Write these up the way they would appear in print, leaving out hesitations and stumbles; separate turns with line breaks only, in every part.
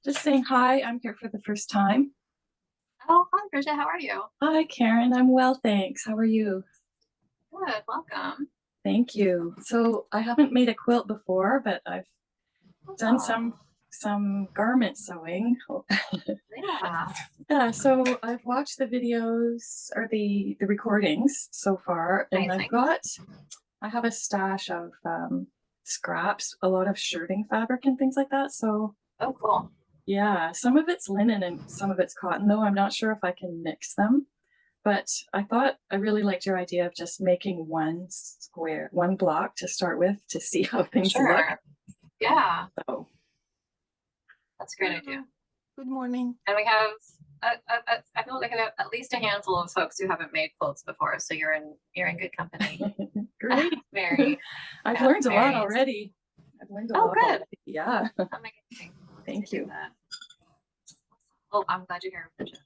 Just saying hi. I'm here for the first time.
Oh, hi, Bridget. How are you?
Hi, Karen. I'm well, thanks. How are you?
Good. Welcome.
Thank you. So I haven't made a quilt before, but I've done
Oh,
some garment sewing.
yeah.
Yeah, so I've watched the videos or the recordings so far, and
Amazing.
I have a stash of scraps, a lot of shirting fabric and things like that. So
Oh, cool.
yeah, some of it's linen and some of it's cotton, though. I'm not sure if I can mix them. But I thought I really liked your idea of just making one block to start with to see how things look.
Sure. Yeah,
So,
that's a great idea.
good morning.
And we have, I feel like I have at least a handful of folks who haven't made quilts before, so you're in good company.
Great.
Very,
I've
yeah,
learned a lot
very.
already. I've learned a
Oh,
lot
good.
already. Yeah.
Amazing.
Thank
To hear
you.
that. Oh, I'm glad you're here, Bridget.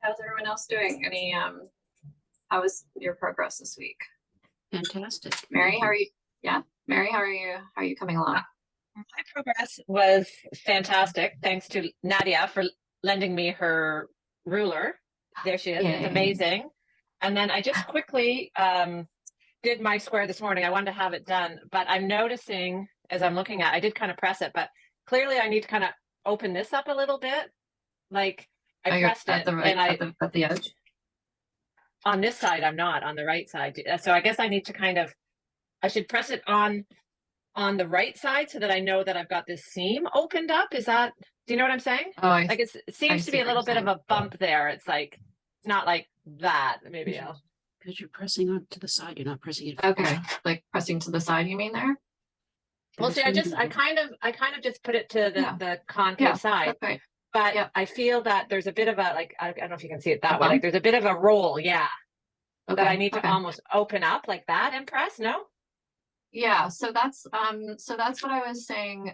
How's everyone else doing? How was your progress this week?
Fantastic.
Mary, how are you? Yeah, Mary, how are you? How are you coming along?
My progress was fantastic. Thanks to Nadia for lending me her ruler. There she is.
Yay.
It's amazing. And then I just quickly did my square this morning. I wanted to have it done, but I'm noticing as I'm looking at, I did kind of press it, but clearly I need to kind of open this up a little bit. Like I pressed it and
at the edge.
on this side, I'm not on the right side. So I guess I need to I should press it on the right side so that I know that I've got this seam opened up. Do you know what I'm saying?
Oh,
Like it seems to be a little bit of a bump there. It's not like that. Maybe
because you're pressing on to the side, you're not pressing it
okay,
forward.
like pressing to the side, you mean there?
Well, see, I kind of just put it to the concave side.
Right.
But I feel that there's a bit of I don't know if you can see it that way. Like there's a bit of a roll, that I need to almost open up like that and press, no?
Yeah, so that's what I was saying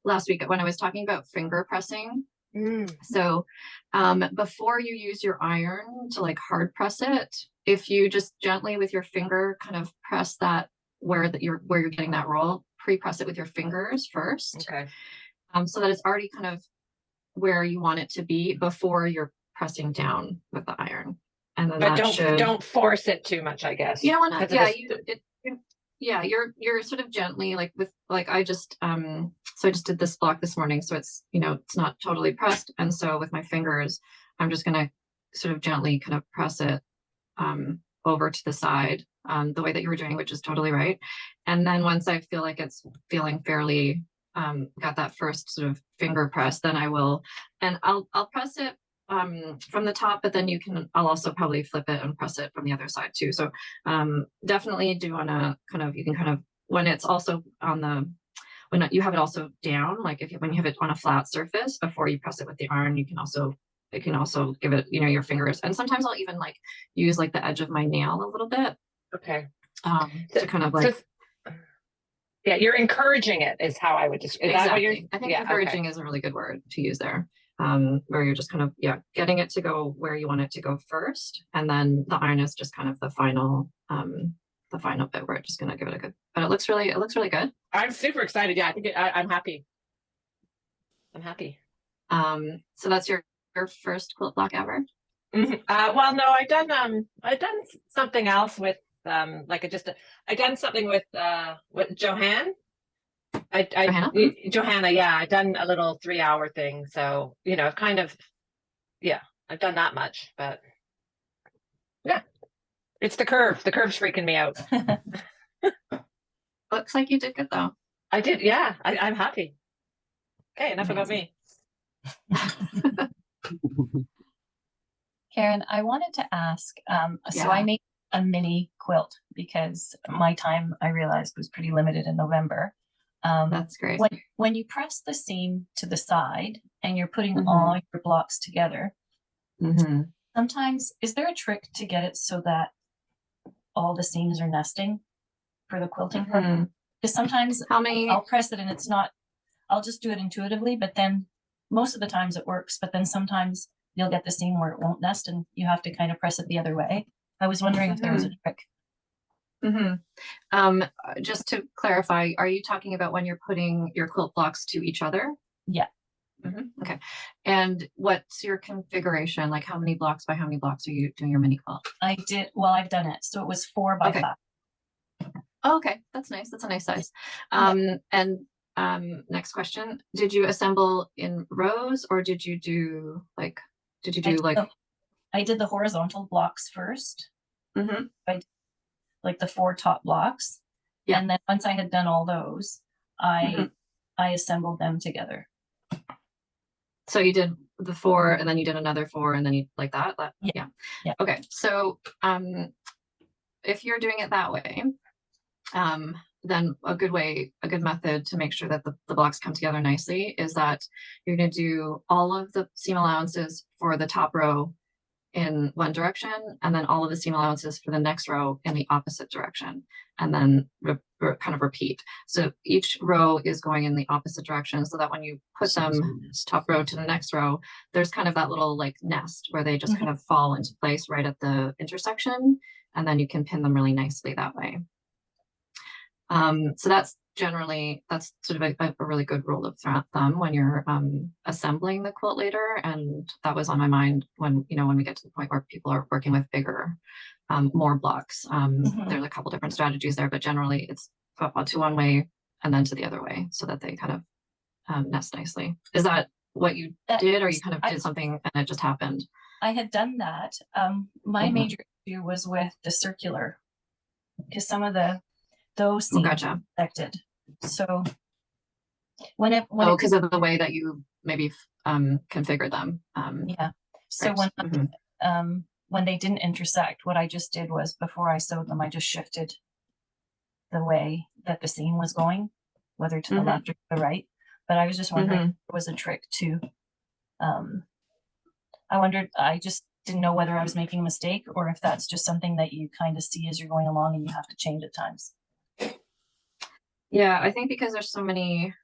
last week when I was talking about finger pressing. So before you use your iron to like hard press it, if you just gently with your finger kind of press that where you're getting that roll, pre-press it with your fingers first.
Okay.
So that it's already kind of where you want it to be before you're pressing down with the iron. And then
but don't force it too much, I guess.
You don't want to, you're sort of gently I just did this block this morning, so it's it's not totally pressed, and so with my fingers I'm just gonna sort of gently kind of press it over to the side the way that you were doing, which is totally right. And then once I feel like it's feeling fairly got that first sort of finger press, then I'll press it from the top, but then I'll also probably flip it and press it from the other side too. So definitely do want to you can when it's also when you have it also down, like when you have it on a flat surface before you press it with the iron, it can also give it, your fingers. And sometimes I'll even use the edge of my nail a little bit.
Okay.
To kind of
yeah, you're encouraging it is how I would describe.
Exactly. I think encouraging is a really good word to use there. Where you're just kind of getting it to go where you want it to go first, and then the iron is just kind of the final bit where it's just gonna give it a good. But it looks really good.
I'm super excited. Yeah, I think I'm happy. I'm happy.
So that's your first quilt block ever?
Well, no, I've done something else with I've done something with Johanna. Johanna, yeah, I've done a little 3-hour thing. So, kind of, I've done that much, but yeah, it's the curve. The curve's freaking me out.
Looks like you did good though.
I did. Yeah, I'm happy. Okay, enough about me.
Karen, I wanted to ask, so I made a mini quilt because my time I realized was pretty limited in November.
That's great.
When you press the seam to the side and you're putting all your blocks together, sometimes, is there a trick to get it so that all the seams are nesting for the quilting part? Because sometimes I'll press it and it's not, I'll just do it intuitively, but then most of the times it works, but then sometimes you'll get the seam where it won't nest and you have to kind of press it the other way. I was wondering if there was a trick.
Just to clarify, are you talking about when you're putting your quilt blocks to each other?
Yeah.
Okay. And what's your configuration? Like how many blocks by how many blocks are you doing your mini quilt?
I've done it. So it was 4 by 5.
Oh, okay. That's nice. That's a nice size. Next question. Did you assemble in rows or did you do like,
I did the horizontal blocks first. Like the 4 top blocks.
Yeah.
And then once I had done all those, I assembled them together.
So you did the 4 and then you did another 4 and then you like that?
Yeah.
Okay. So if you're doing it that way, then a good method to make sure that the blocks come together nicely is that you're going to do all of the seam allowances for the top row in one direction and then all of the seam allowances for the next row in the opposite direction, and then kind of repeat. So each row is going in the opposite direction so that when you put them top row to the next row, there's kind of that little like nest where they just kind of fall into place right at the intersection, and then you can pin them really nicely that way. So that's sort of a really good rule of thumb when you're assembling the quilt later. And that was on my mind when we get to the point where people are working with bigger, more blocks. There's a couple different strategies there, but generally it's to one way and then to the other way so that they kind of nest nicely. Is that what you did, or you kind of did something and it just happened?
I had done that. My major issue was with the circular, because some of those seams
gotcha.
affected. So
because of the way that you maybe configured them.
Yeah. So
right.
When they didn't intersect, what I just did was before I sewed them, I just shifted the way that the seam was going, whether to the left or to the right. But I was just wondering if there was a trick to, I just didn't know whether I was making a mistake or if that's just something that you kind of see as you're going along and you have to change at times.
Yeah, I think because there's so many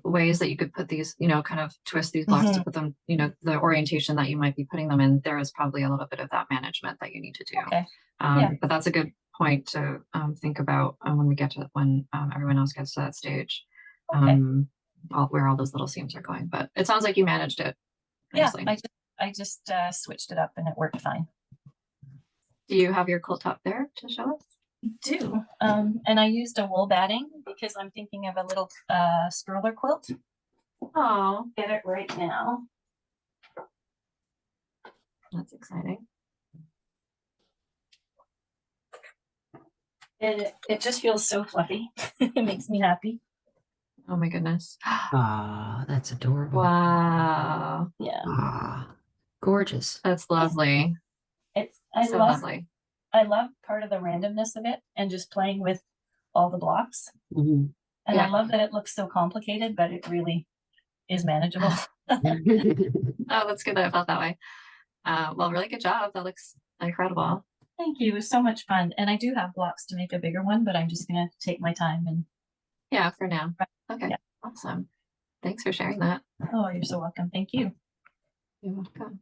ways that you could put these, kind of twist these blocks to put them, the orientation that you might be putting them in, there is probably a little bit of that management that you need to do.
Okay.
But that's a good point to think about when we get to when everyone else gets to that stage, where all those little seams are going. But it sounds like you managed it nicely.
Yeah, I just switched it up and it worked fine.
Do you have your quilt top there to show us?
Do. And I used a wool batting because I'm thinking of a little stroller quilt.
Oh,
Get it right now.
That's exciting.
It just feels so fluffy. It makes me happy.
Oh my goodness.
Ah, that's adorable.
Wow.
Yeah.
Ah, gorgeous.
That's lovely.
Lovely. I love part of the randomness of it and just playing with all the blocks. And I love that it looks so complicated, but it really is manageable.
Oh, that's good that I felt that way. Well, really good job. That looks incredible.
Thank you. It was so much fun. And I do have blocks to make a bigger one, but I'm just going to take my time and.
Yeah, for now. Okay. Yeah. Awesome. Thanks for sharing that.
Oh, you're so welcome. Thank you.
You're welcome.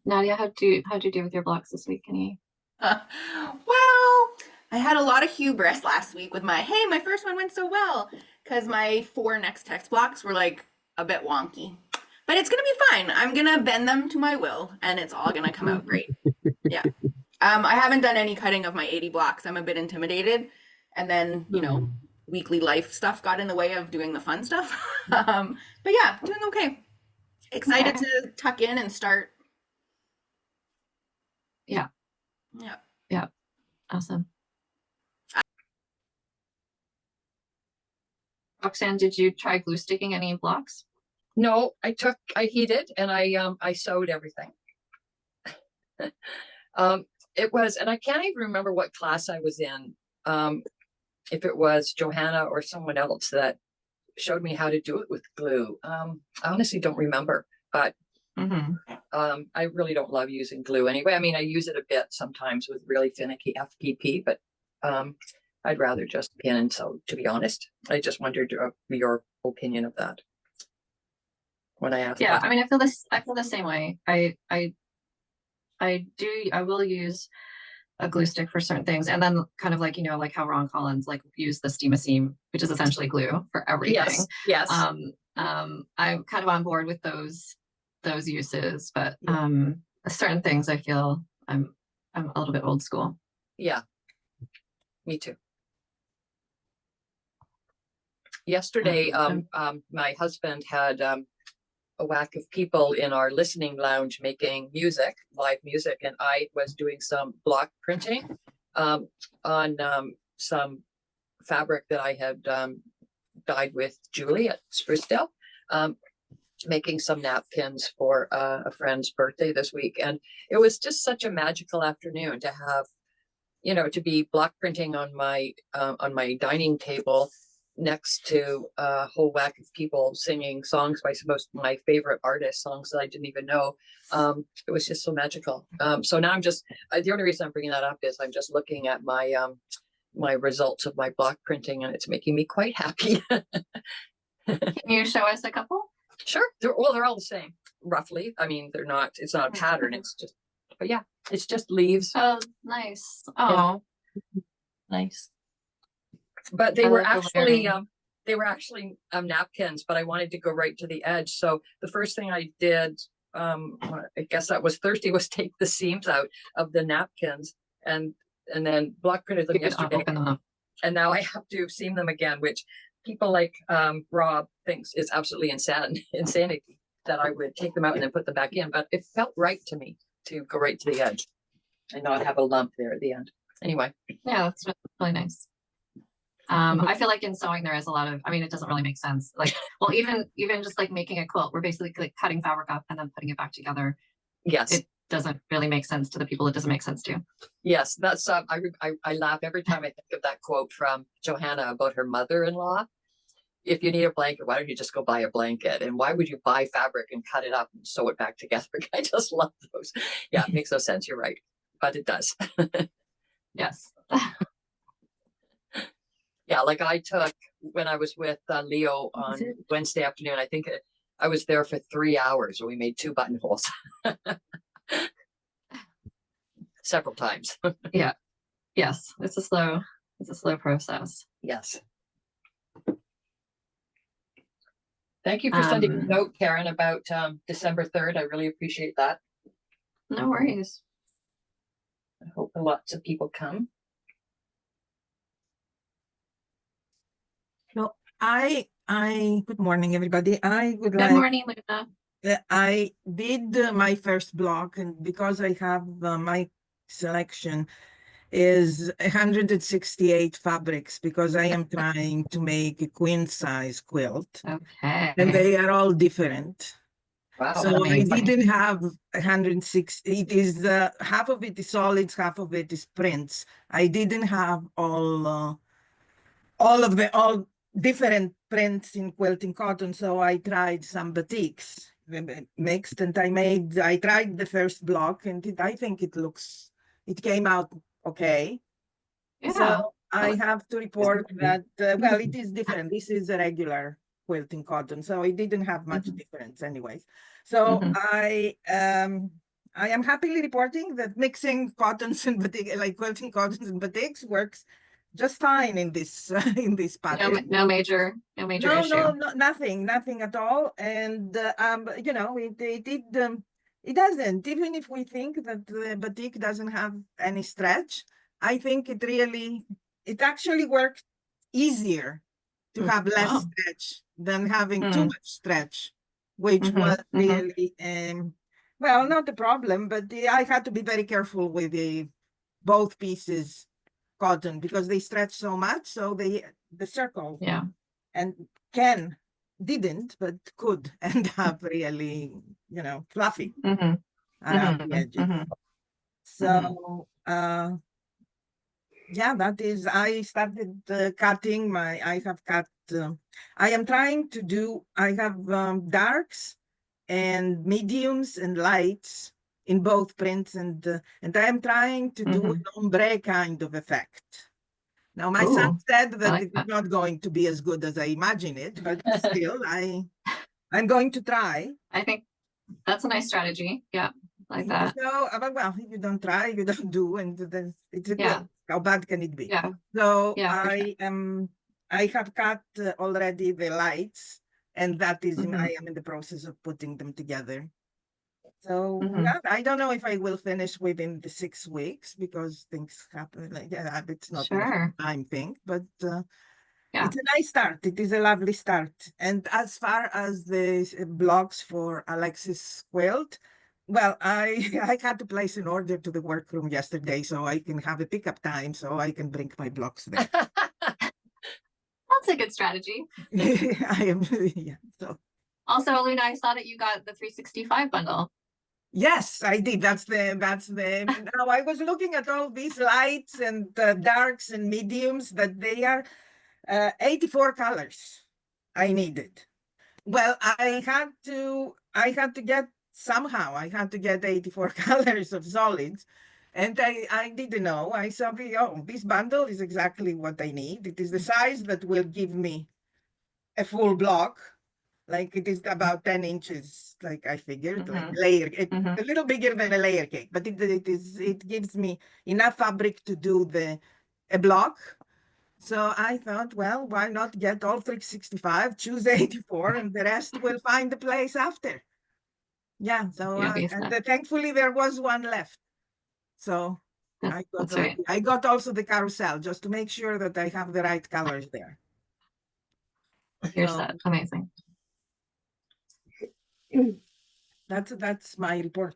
Nadia, how'd you do with your blocks this week?
Well, I had a lot of hubris last week with my first one went so well, because my 4 next text blocks were like a bit wonky. But it's gonna be fine. I'm gonna bend them to my will and it's all gonna come out great. Yeah. I haven't done any cutting of my 80 blocks. I'm a bit intimidated. And then, weekly life stuff got in the way of doing the fun stuff. But yeah, doing okay. Excited to tuck in and start.
Yeah. Awesome. Roxanne, did you try glue sticking any blocks?
No, I heated and I sewed everything. It was, and I can't even remember what class I was in. If it was Johanna or someone else that showed me how to do it with glue. I honestly don't remember, but I really don't love using glue anyway. I mean, I use it a bit sometimes with really finicky FPP, but I'd rather just pin and sew, to be honest. I just wondered your opinion of that when I asked.
Yeah, I mean, I feel the same way. I I will use a glue stick for certain things. And then kind of like, like how Ron Collins like used the steam seam, which is essentially glue for everything.
Yes.
I'm kind of on board with those uses, but
Yeah.
certain things I feel I'm a little bit old school.
Yeah, me too. Yesterday, my husband had a whack of people in our listening lounge making music, live music, and I was doing some block printing on some fabric that I had dyed with Julie at Sprucedale, making some napkins for a friend's birthday this week. And it was just such a magical afternoon to have, to be block printing on my dining table next to a whole whack of people singing songs by most of my favorite artists, songs that I didn't even know. It was just so magical. So now I'm just, the only reason I'm bringing that up is I'm just looking at my my results of my block printing, and it's making me quite happy.
Can you show us a couple?
Sure. They're all the same, roughly. I mean, it's not a pattern. It's just, but yeah, it's just leaves.
Oh, nice. Oh,
Yeah. Nice.
But they were actually napkins, but I wanted to go right to the edge. So the first thing I did, I guess that was Thursday, was take the seams out of the napkins and then block printed them yesterday. And now I have to seam them again, which people like Rob thinks is absolutely insanity that I would take them out and then put them back in. But it felt right to me to go right to the edge and not have a lump there at the end. Anyway.
Yeah, that's really nice. I feel like in sewing there is a lot of, it doesn't really make sense. Like, well, even just like making a quilt, we're basically like cutting fabric up and then putting it back together.
Yes.
It doesn't really make sense to the people it doesn't make sense to.
Yes, that's I laugh every time I think of that quote from Johanna about her mother-in-law. If you need a blanket, why don't you just go buy a blanket? And why would you buy fabric and cut it up and sew it back together? I just love those. Yeah, it makes no sense. You're right, but it does.
Yes.
Yeah, like I took, when I was with Leo on Wednesday afternoon, I think I was there for 3 hours and we made 2 buttonholes. Several times.
Yeah. Yes. It's a slow process.
Yes. Thank you for sending a note, Karen, about December 3rd. I really appreciate that.
No worries.
I hope lots of people come.
No, good morning, everybody. I would
Good morning, Luna.
I did my first block, and because I have my selection is 168 fabrics, because I am trying to make a queen size quilt.
Okay.
And they are all different.
Wow.
So I didn't have 160. It is half of it is solids, half of it is prints. I didn't have all different prints in quilting cotton, so I tried some batiks mixed, and I tried the first block, and I think it came out okay.
Yeah.
So I have to report that, well, it is different. This is a regular quilting cotton, so it didn't have much difference anyways. So I am happily reporting that mixing cottons and batik, like quilting cottons and batiks, works just fine in this in this pattern.
No major issue.
No, nothing at all. And it doesn't. Even if we think that the batik doesn't have any stretch, I think it actually worked easier to have less stretch than having too much stretch, which was really well, not a problem, but I had to be very careful with both pieces cotton, because they stretch so much, so the circle and didn't, but could end up really fluffy around the edges. So yeah, that is, I started cutting I am trying to do, I have darks and mediums and lights in both prints, and I am trying to do an ombre kind of effect. Now, my son said that it's not going to be as good as I imagine it, but still, I'm going to try.
I think that's a nice strategy. Yeah. like that.
So, well, if you don't try, you don't do, and then it's a
Yeah.
game. How bad can it be?
Yeah.
So
Yeah, for sure.
I have cut already the lights, and that is,
Mhm.
I am in the process of putting them together. So
Mhm.
yeah, I don't know if I will finish within the 6 weeks because things happen. Like it's not a
Sure.
time thing, but
Yeah.
it's a nice start. It is a lovely start. And as far as the blocks for Alexis quilt, well, I I had to place an order to the workroom yesterday so I can have a pickup time so I can bring my blocks there.
That's a good strategy.
I am, yeah. So
Also, Luna, I saw that you got the 365 bundle.
yes, I did. That's the now I was looking at all these lights and darks and mediums that they are 84 colors I needed. Well, I had to get somehow I had to get 84 colors of solids. And I didn't know. I saw this bundle is exactly what I need. It is the size that will give me a full block. Like it is about 10 inches, like I figured, like
Mhm.
layer,
Mhm.
a little bigger than a layer cake, but it gives me enough fabric to do a block. So I thought, well, why not get all 365, choose 84, and the rest will find a place after. Yeah, so
Yeah,
thankfully there was one left. So
that's right.
I got also the carousel just to make sure that I have the right colors there.
You're
So
set. Amazing.
that's my report.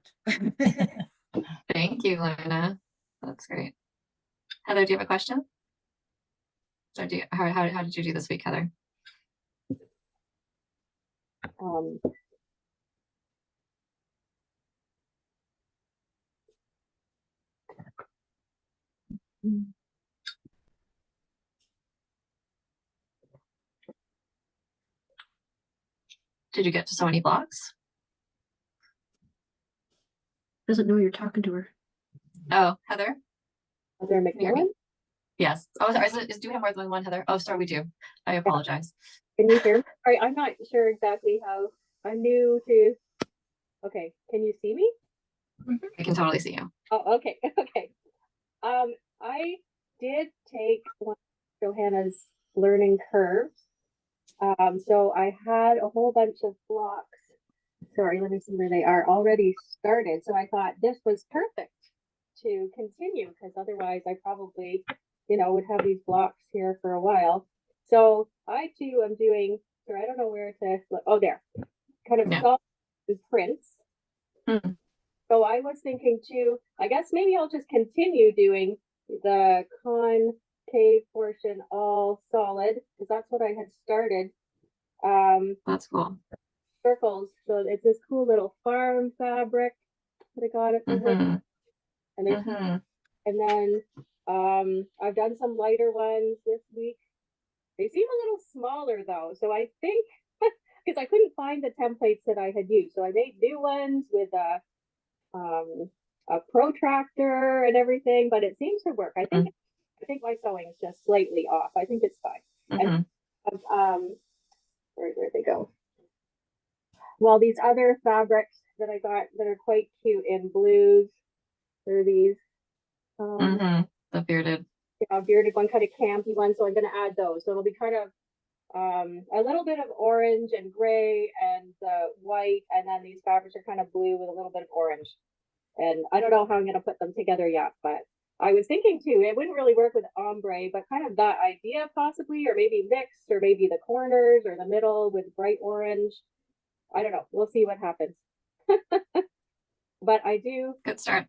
Thank you, Luna. That's great. Heather, do you have a question? Or how did you do this week, Heather?
Um,
Did you get to so many blocks?
Doesn't know you're talking to her.
Oh, Heather?
Heather
Can you hear me?
McMillan,
Yes. Oh, sorry. Do we have more than one, Heather? Oh, sorry, we do. I apologize.
can you hear me? Sorry, I'm not sure exactly how. I'm new to. Okay, can you see me?
I can totally see you.
Oh, okay, okay. I did take one of Johanna's learning curves. So I had a whole bunch of blocks. Sorry, let me see where they are already started. So I thought this was perfect to continue because otherwise I probably, would have these blocks here for a while. So I too am doing, sorry, I don't know where to, oh, there, kind of
Yeah.
solid prints.
Hmm.
So I was thinking too, I guess maybe I'll just continue doing the concave portion all solid because that's what I had started.
That's cool.
Circles. So it's this cool little farm fabric that I got at the work.
Mhm.
And there's
Mhm.
and then I've done some lighter ones this week. They seem a little smaller though, so I think because I couldn't find the templates that I had used, so I made new ones with a protractor and everything, but it seems to work. I think my sewing's just slightly off. I think it's fine.
Mhm.
And where'd they go? Well, these other fabrics that I got that are quite cute in blues, they're these
Mhm. The bearded.
bearded one, kind of campy one. So I'm going to add those. So it'll be kind of a little bit of orange and gray and white, and then these fabrics are kind of blue with a little bit of orange. And I don't know how I'm going to put them together yet, but I was thinking too, it wouldn't really work with ombre, but kind of that idea possibly, or maybe mixed, or maybe the corners or the middle with bright orange. I don't know. We'll see what happens. But I do.
Good start.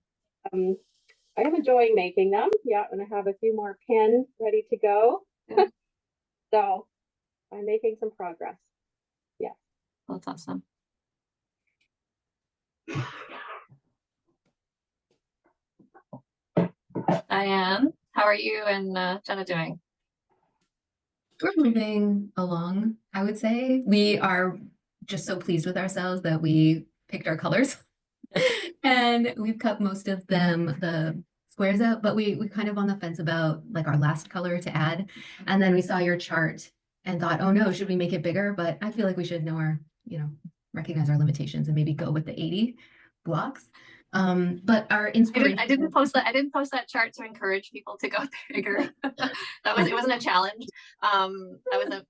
I am enjoying making them. Yeah, and I have a few more pins ready to go. So I'm making some progress. Yeah.
That's awesome. Diane, how are you and Jenna doing?
We're moving along, I would say. We are just so pleased with ourselves that we picked our colors and we've cut most of them, the squares out, but we kind of on the fence about like our last color to add. And then we saw your chart and thought, oh no, should we make it bigger? But I feel like we should know recognize our limitations and maybe go with the 80 blocks. But our inspiration.
I didn't post that. I didn't post that chart to encourage people to go bigger. It wasn't a challenge. I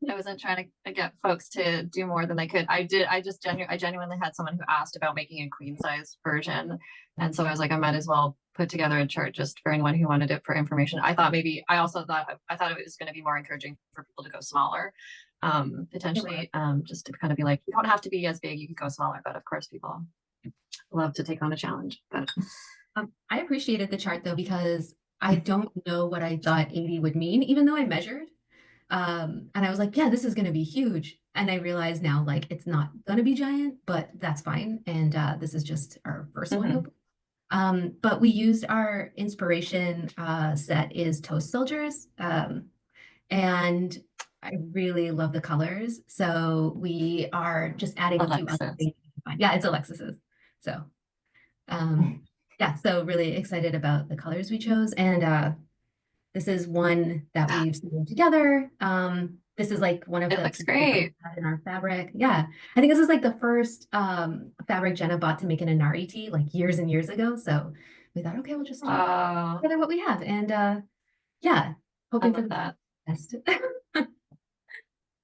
wasn't trying to get folks to do more than they could. I genuinely had someone who asked about making a queen size version, and so I was like, I might as well put together a chart just for anyone who wanted it for information. I thought it was going to be more encouraging for people to go smaller, potentially, just to kind of be like, you don't have to be as big. You can go smaller, but of course, people love to take on a challenge. But
I appreciated the chart though, because I don't know what I thought 80 would mean, even though I measured. And I was like, yeah, this is going to be huge. And I realize now, like, it's not going to be giant, but that's fine. And this is just our 1st one. But we used our inspiration set is Toast Soldiers. And I really love the colors. So we are just adding a few other things. Yeah, it's Alexis's. So yeah, so really excited about the colors we chose. And this is one that we've sewn together. This is like one of
it looks great
in our fabric. Yeah, I think this is like the first fabric Jenna bought to make an Inari tee like years and years ago. So we thought, okay, we'll just do together what we have. And yeah, hoping for
that.
Best.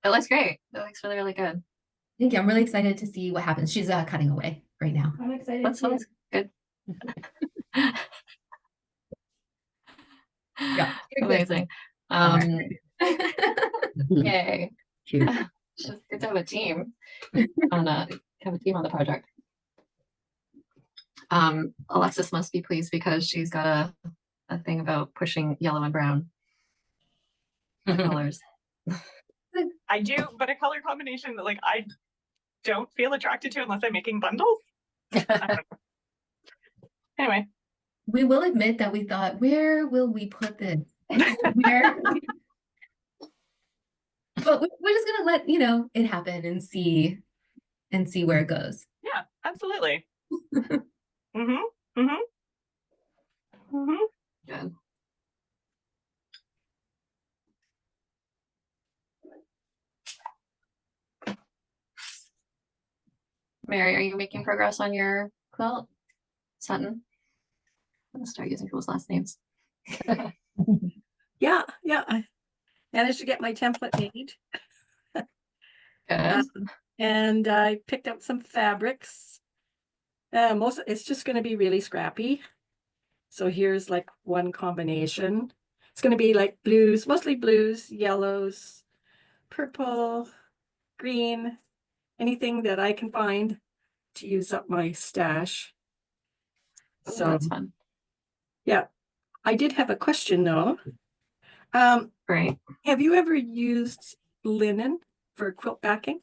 It looks great. It looks really, really good.
Thank you. I'm really excited to see what happens. She's cutting away right now.
I'm excited.
That sounds good.
Yeah,
amazing. Yay. It's just good to have a team on the project. Alexis must be pleased because she's got a thing about pushing yellow and brown colors.
I do, but a color combination that like I don't feel attracted to unless I'm making bundles. Anyway,
we will admit that we thought, where will we put this? Where? But we're just gonna let it happen and see where it goes.
Yeah, absolutely.
Good. Mary, are you making progress on your quilt? Sutton? I'm gonna start using people's last names.
Yeah, I managed to get my template made.
Good.
And I picked up some fabrics. It's just going to be really scrappy. So here's like one combination. It's going to be like blues, mostly blues, yellows, purple, green, anything that I can find to use up my stash. So
that's fun.
Yeah, I did have a question though.
Great.
Have you ever used linen for quilt backing?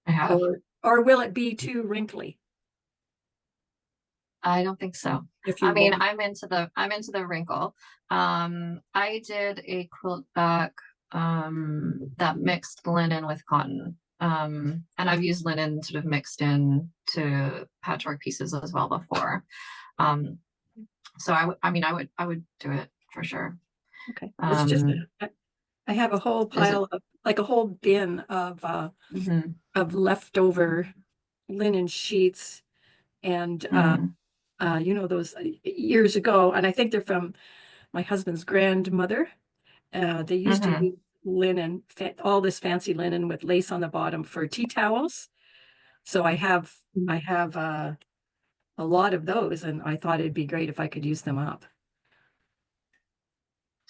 I have.
Or will it be too wrinkly?
I don't think so. I mean, I'm into the wrinkle. I did a quilt back that mixed linen with cotton. And I've used linen sort of mixed in to patchwork pieces as well before. So I would do it for sure.
Okay. It's just I have a whole pile of like a whole bin of leftover linen sheets and those years ago, and I think they're from my husband's grandmother. They used to use linen, all this fancy linen with lace on the bottom for tea towels. So I have a lot of those, and I thought it'd be great if I could use them up.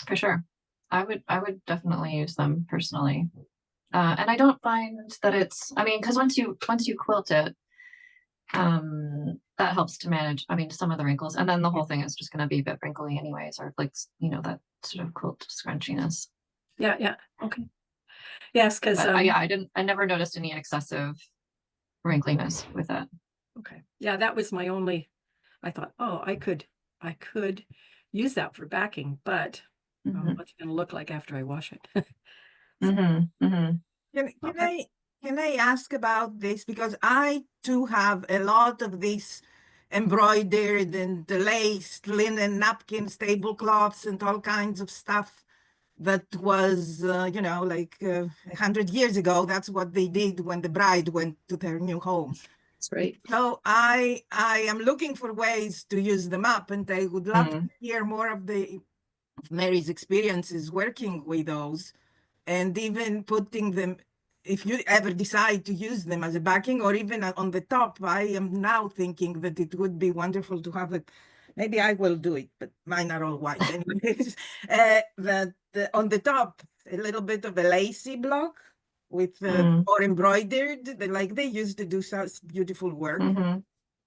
For sure. I would definitely use them personally. And I don't find that because once you quilt it, that helps to manage, some of the wrinkles. And then the whole thing is just going to be a bit wrinkly anyways, or like, that sort of quilt scrunchiness.
Yeah. Okay. Yes, because
I never noticed any excessive wrinkliness with it.
Okay. Yeah, that was my only, I thought, oh, I could use that for backing, but what's it going to look like after I wash it?
Can I ask about this? Because I too have a lot of these embroidered and laced linen napkins, tablecloths, and all kinds of stuff that was, 100 years ago. That's what they did when the bride went to their new home.
That's right.
So I am looking for ways to use them up, and I would love to hear more of Mary's experiences working with those, and even putting them, if you ever decide to use them as a backing or even on the top. I am now thinking that it would be wonderful to have maybe I will do it, but mine are all white anyways. That on the top, a little bit of a lacy block with or embroidered, like they used to do such beautiful work.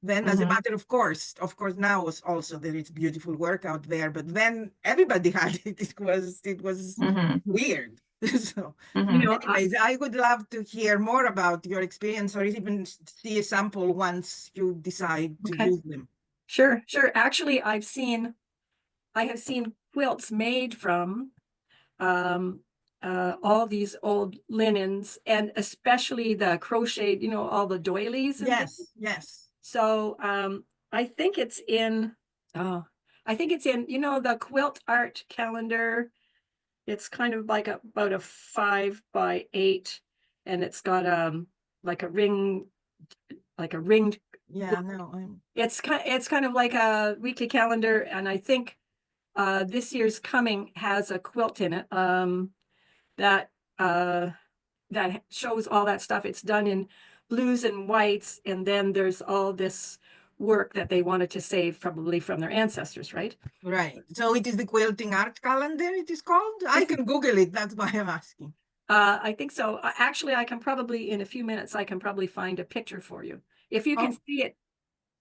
Then, as a matter of course now also there is beautiful work out there, but then everybody had it. It was weird. So, anyways, I would love to hear more about your experience, or even see a sample once you decide to use them.
Sure. Actually, I have seen quilts made from all these old linens, and especially the crocheted, all the doilies. And things.
Yes.
So I think it's in the quilt art calendar. It's kind of like about a 5x8, and it's got like a ringed.
Yeah, no,
it's kind of like a weekly calendar, and I think this year's coming has a quilt in it that shows all that stuff. It's done in blues and whites, and then there's all this work that they wanted to save probably from their ancestors, right?
Right. So it is the quilting art calendar, it is called? I can Google it, that's why I'm asking.
I think so. Actually, I can probably, in a few minutes, I can probably find a picture for you. If you can see it,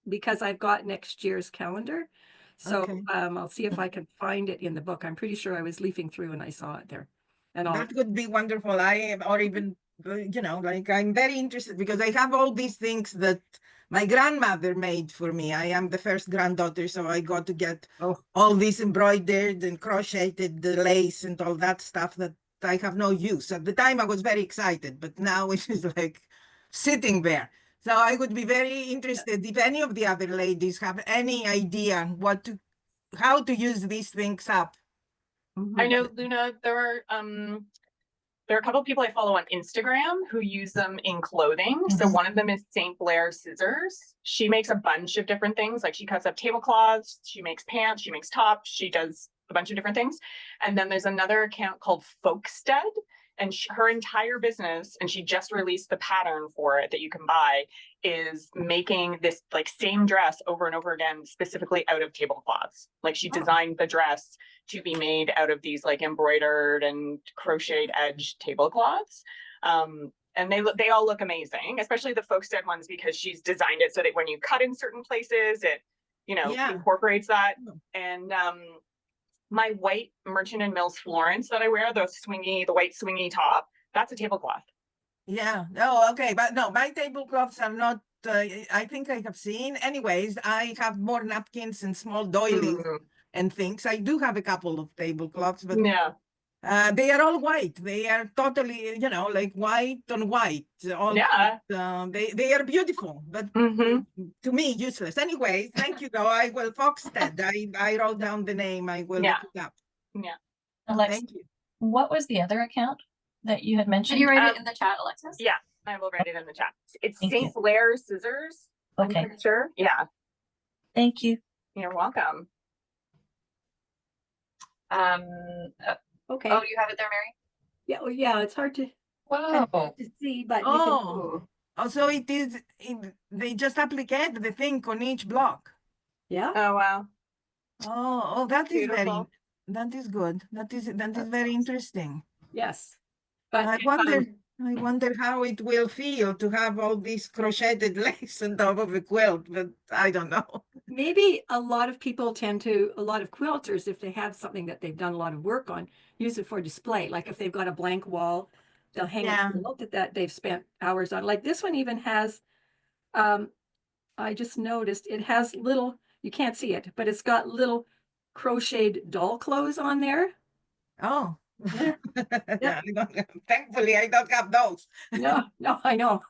because I've got next year's calendar. So I'll see if I can find it in the book. I'm pretty sure I was leafing through and I saw it there. And
that would be wonderful. Or even, like I'm very interested because I have all these things that my grandmother made for me. I am the first granddaughter, so I got to get all these embroidered and crocheted, the lace and all that stuff that I have no use. At the time I was very excited, but now it is like sitting there. So I would be very interested if any of the other ladies have any idea how to use these things up.
I know, Luna, there are a couple of people I follow on Instagram who use them in clothing. So one of them is St. Blair Scissors. She makes a bunch of different things. Like she cuts up tablecloths, she makes pants, she makes tops, she does a bunch of different things. And then there's another account called Folkstead, and her entire business, and she just released the pattern for it that you can buy, is making this like same dress over and over again, specifically out of tablecloths. Like she designed the dress to be made out of these like embroidered and crocheted edge tablecloths. And they all look amazing, especially the Folkstead ones, because she's designed it so that when you cut in certain places, it, incorporates that. And my white Merchant and Mills Florence that I wear, the white swingy top, that's a tablecloth.
Yeah. Oh, okay. But no, my tablecloths are not, I think I have seen. Anyways, I have more napkins and small doilies and things. I do have a couple of tablecloths, but they are all white. They are totally, like white on white. They are beautiful, but to me, useless. Anyways, thank you though. I will Foxstead. I wrote down the name. I will look it up.
Yeah.
Alexa,
thank you.
What was the other account that you had mentioned?
Can you write it in the chat, Alexis?
Yeah, I will write it in the chat. It's
Thank
St.
you.
Blair Scissors.
Okay.
I'm pretty sure. Yeah.
Thank you.
You're welcome.
Okay. Oh, you have it there, Mary?
Yeah. Well, yeah. It's hard to see, but
so it is. They just applicate the thing on each block.
Yeah.
Oh wow.
Oh, that is
beautiful.
That is good. That is very interesting.
Yes. But
I wonder how it will feel to have all these crocheted lace on top of a quilt, but I don't know.
Maybe a lot of quilters, if they have something that they've done a lot of work on, use it for display. Like if they've got a blank wall, they'll hang a quilt that they've spent hours on. Like this one even has, I just noticed it has little, you can't see it, but it's got little crocheted doll clothes on there.
Oh. Yeah. Thankfully, I don't have those.
No, I know.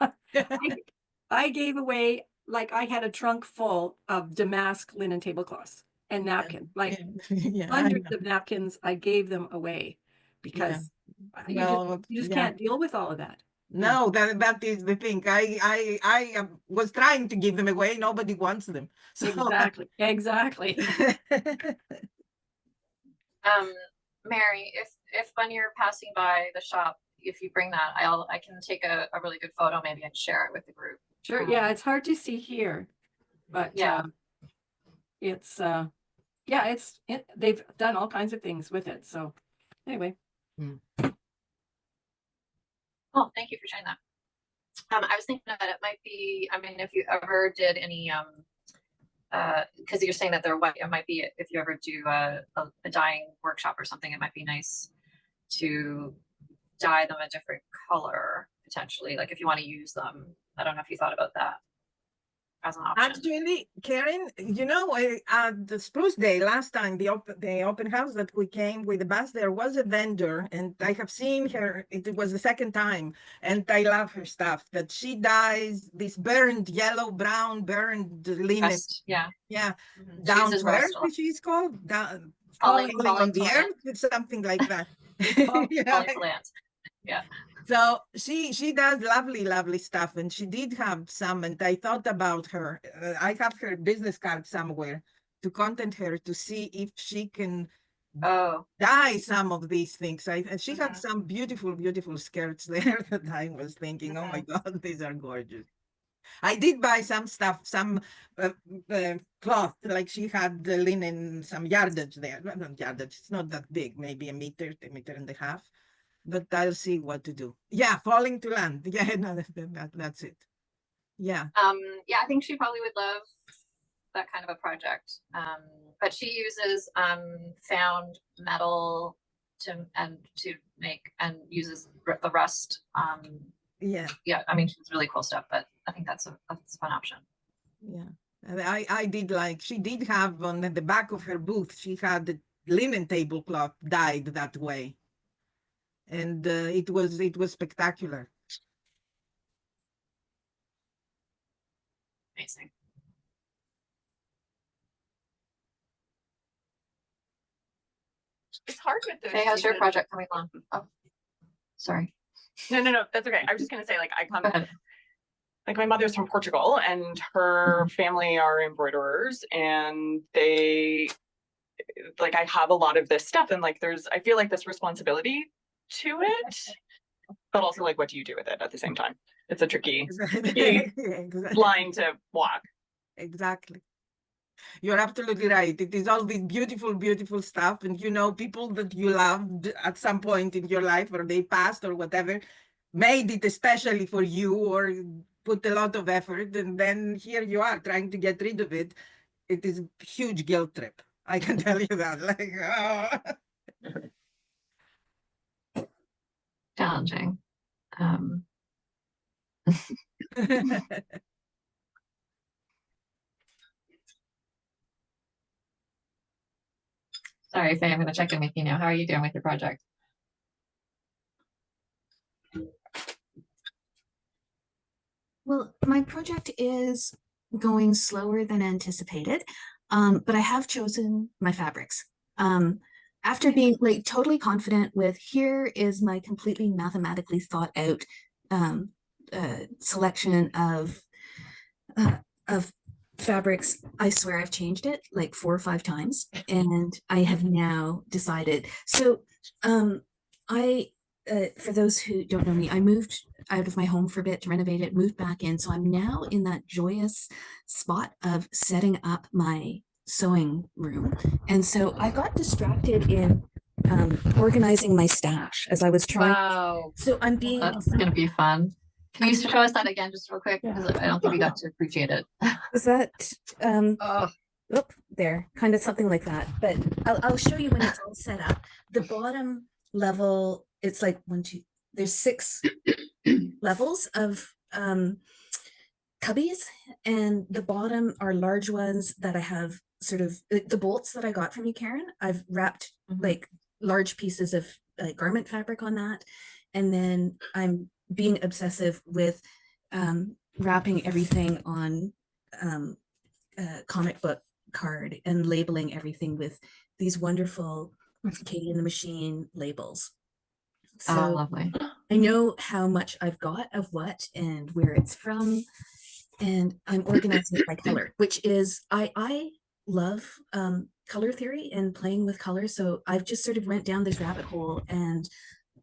I gave away, like I had a trunk full of damask linen tablecloths and napkins, hundreds of napkins. I gave them away because you just can't deal with all of that.
No, that is the thing. I was trying to give them away. Nobody wants them. So
Exactly.
Mary, if when you're passing by the shop, if you bring that, I can take a really good photo maybe and share it with the group.
Sure. Yeah, it's hard to see here, but
Yeah.
it's they've done all kinds of things with it. So anyway.
Oh, thank you for sharing that. I was thinking that it might be, I mean, if you ever did any, because you're saying that they're white, it might be if you ever do a dyeing workshop or something, it might be nice to dye them a different color potentially. Like if you want to use them, I don't know if you thought about that as an option.
Actually, Karen, you know, at the Spruce Day last time, the open house that we came with the bus, there was a vendor, and I have seen her. It was the second time, and I love her stuff. That she dyes this burned yellow, brown, burned linen.
Rust, yeah,
Down
uses
to earth,
rust a lot.
she's called down,
Falling
on
to
the
land.
earth, it's something like that.
Falling to land. Yeah.
So she does lovely stuff, and she did have some, and I thought about her. I have her business card somewhere to contact her to see if she can dye some of these things. And she had some beautiful skirts there that I was thinking, oh my God, these are gorgeous. I did buy some stuff, some cloth, like she had the linen, some yardage there. Not yardage, it's not that big, maybe a meter and a half. But I'll see what to do. Yeah, falling to land. Yeah, no, that's it. Yeah.
Yeah, I think she probably would love that kind of a project. But she uses found metal to make and uses the rust.
Yeah.
I mean, she's really cool stuff, but I think that's a fun option.
Yeah. And I did like, she did have on the back of her booth, she had the linen tablecloth dyed that way. And it was spectacular.
Amazing.
It's hard with those.
Hey, how's your project coming along? Oh, sorry.
No, that's okay. I was just gonna say, like, like my mother's from Portugal, and her family are embroiderers, and they, like, I have a lot of this stuff, and like, I feel like this responsibility to it, but also like, what do you do with it at the same time? It's a tricky line to walk.
Exactly. You're absolutely right. It is all this beautiful stuff. And you know, people that you loved at some point in your life, or they passed or whatever, made it especially for you or put a lot of effort. And then here you are trying to get rid of it. It is a huge guilt trip. I can tell you that. Like,
Challenging. Sorry, Faye, I'm going to check in with you now. How are you doing with your project?
Well, my project is going slower than anticipated, but I have chosen my fabrics. After being like totally confident with, here is my completely mathematically thought out selection of fabrics, I swear I've changed it like 4 or 5 times, and I have now decided. So for those who don't know me, I moved out of my home for a bit to renovate it, moved back in. So I'm now in that joyous spot of setting up my sewing room. And so I got distracted in organizing my stash as I was trying.
Wow.
So I'm being.
That's going to be fun. Can you show us that again just real quick? Because I don't think we got to appreciate it.
Is that, there, kind of something like that. But I'll show you when it's all set up. The bottom level, it's like 1, 2, there's 6 levels of cubbies, and the bottom are large ones that I have sort of, the bolts that I got from you, Karen, I've wrapped like large pieces of garment fabric on that. And then I'm being obsessive with wrapping everything on comic book card and labeling everything with these wonderful Katie and the Machine labels.
Oh,
So
lovely.
I know how much I've got of what and where it's from, and I'm organizing it by color, which is I love color theory and playing with colors. So I've just sort of went down this rabbit hole and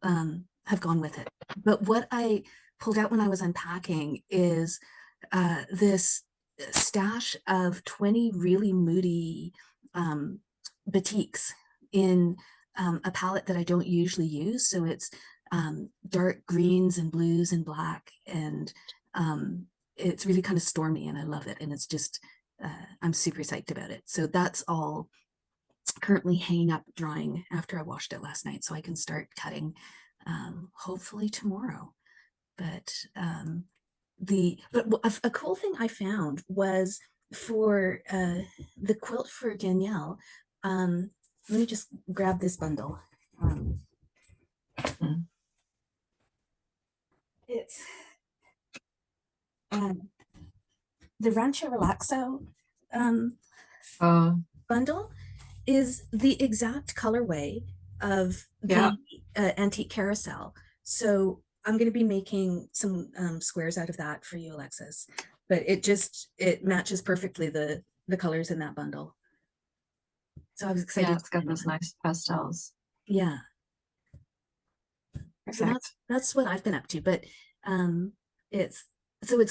have gone with it. But what I pulled out when I was unpacking is this stash of 20 really moody batiks in a palette that I don't usually use. So it's dark greens and blues and black, and it's really kind of stormy, and I love it. And it's just, I'm super psyched about it. So that's all currently hanging up drying after I washed it last night, so I can start cutting hopefully tomorrow. But a cool thing I found was for the quilt for Danielle. Let me just grab this bundle. It's the Rancho Relaxo bundle is the exact colorway of the antique carousel. So I'm going to be making some squares out of that for you, Alexis. But it matches perfectly the colors in that bundle. So I was excited.
Yeah, it's got those nice pastels.
Yeah. So that's what I've been up to. But it's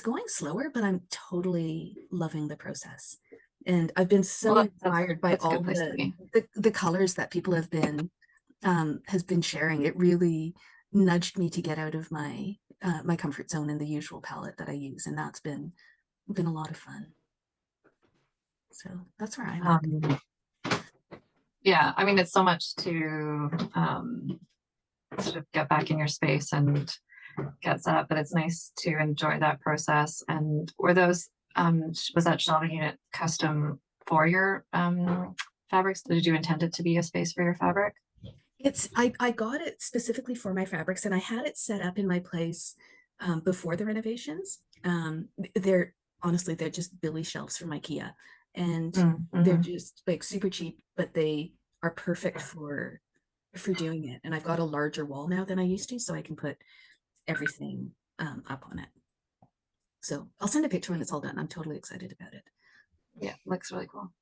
going slower, but I'm totally loving the process. And I've been so inspired by all the colors that people have been sharing. It really nudged me to get out of my my comfort zone in the usual palette that I use, and that's been a lot of fun. So that's where I'm at.
Yeah, I mean, it's so much to sort of get back in your space and get set up, but it's nice to enjoy that process. And were those was that shelving unit custom for your fabrics? Did you intend it to be a space for your fabric?
I got it specifically for my fabrics, and I had it set up in my place before the renovations. They're just Billy shelves from IKEA, and they're just like super cheap, but they are perfect for doing it. And I've got a larger wall now than I used to, so I can put everything up on it. So I'll send a picture when it's all done. I'm totally excited about it.
Yeah, looks really cool.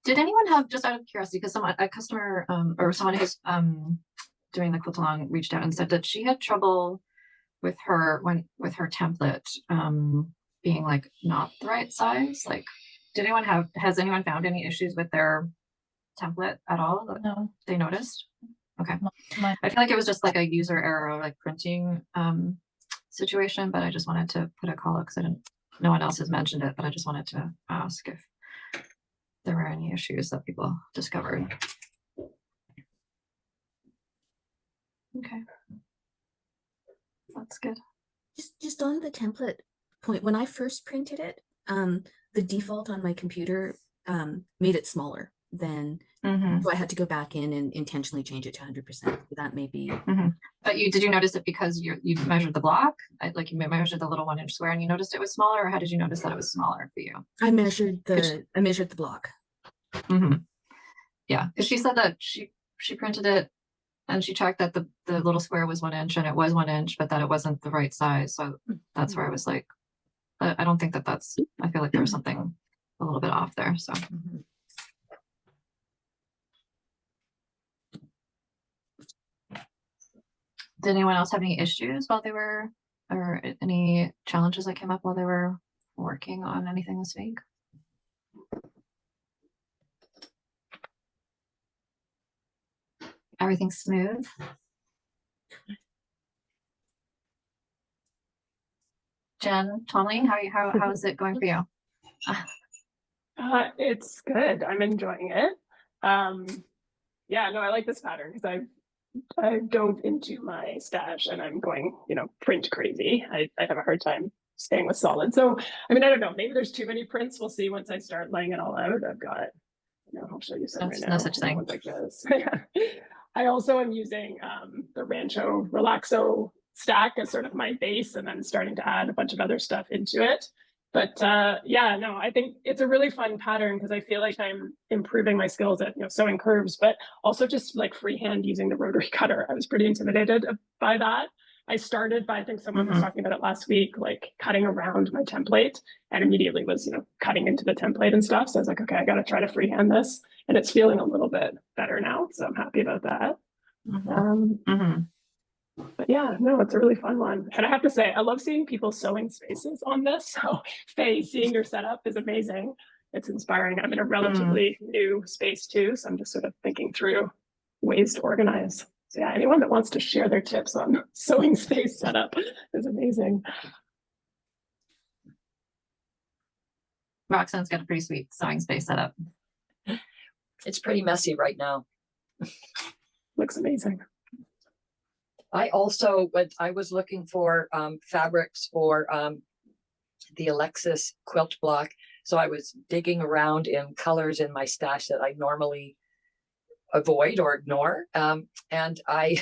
Did anyone have, just out of curiosity, because a customer or someone who's doing the quilt along reached out and said that she had trouble with her template being like not the right size. Like, has anyone found any issues with their template at all that they noticed? Okay. I feel like it was just like a user error, like printing situation, but I just wanted to put a call out because no one else has mentioned it, but I just wanted to ask if there were any issues that people discovered. Okay. That's good.
Just on the template point, when I first printed it, the default on my computer made it smaller than, so I had to go back in and intentionally change it to 100%. So that may be.
But did you notice it because you measured the block? Like you measured the little 1-inch square and you noticed it was smaller, or how did you notice that it was smaller for you?
I measured the block.
Yeah, because she said that she printed it and she checked that the little square was 1 inch and it was 1 inch, but that it wasn't the right size. So that's where I was like, I don't think that's, I feel like there was something a little bit off there. So. Did anyone else have any issues while they were, or any challenges that came up while they were working on anything this week? Everything's smooth. Jen, Tomlin, how is it going for you?
It's good. I'm enjoying it. Yeah, no, I like this pattern because I dove into my stash and I'm going, print crazy. I have a hard time staying with solid. So, I mean, I don't know, maybe there's too many prints. We'll see once I start laying it all out. I've got, I'll show you some right now.
No such thing.
Ones like this. I also am using the Rancho Relaxo stack as sort of my base and then starting to add a bunch of other stuff into it. But yeah, no, I think it's a really fun pattern because I feel like I'm improving my skills at, sewing curves, but also just like freehand using the rotary cutter. I was pretty intimidated by that. I started by, I think someone was talking about it last week, like cutting around my template, and immediately was, cutting into the template and stuff. So I was like, okay, I got to try to freehand this, and it's feeling a little bit better now. So I'm happy about that. But yeah, no, it's a really fun one. And I have to say, I love seeing people sewing spaces on this. So Faye, seeing your setup is amazing. It's inspiring. I'm in a relatively new space too. So I'm just sort of thinking through ways to organize. So yeah, anyone that wants to share their tips on sewing space setup is amazing.
Roxanne's got a pretty sweet sewing space setup.
It's pretty messy right now.
Looks amazing.
I also, I was looking for fabrics for the Alexis quilt block. So I was digging around in colors in my stash that I normally avoid or ignore. And I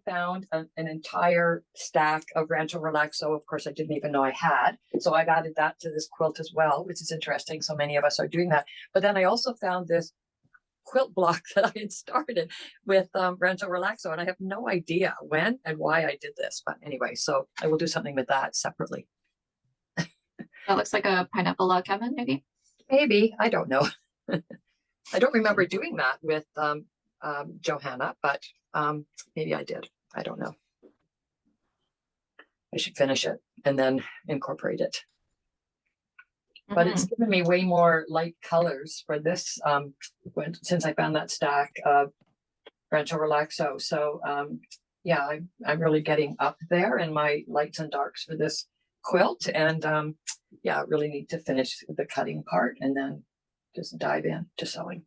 found an entire stack of Rancho Relaxo. Of course, I didn't even know I had. So I've added that to this quilt as well, which is interesting. So many of us are doing that. But then I also found this quilt block that I had started with Rancho Relaxo, and I have no idea when and why I did this. But anyway, so I will do something with that separately.
That looks like a pineapple log cabin, maybe?
Maybe, I don't know. I don't remember doing that with Johanna, but maybe I did. I don't know. I should finish it and then incorporate it. But it's given me way more light colors for this since I found that stack of Rancho Relaxo. So yeah, I'm really getting up there in my lights and darks for this quilt. And yeah, I really need to finish the cutting part and then just dive in to sewing.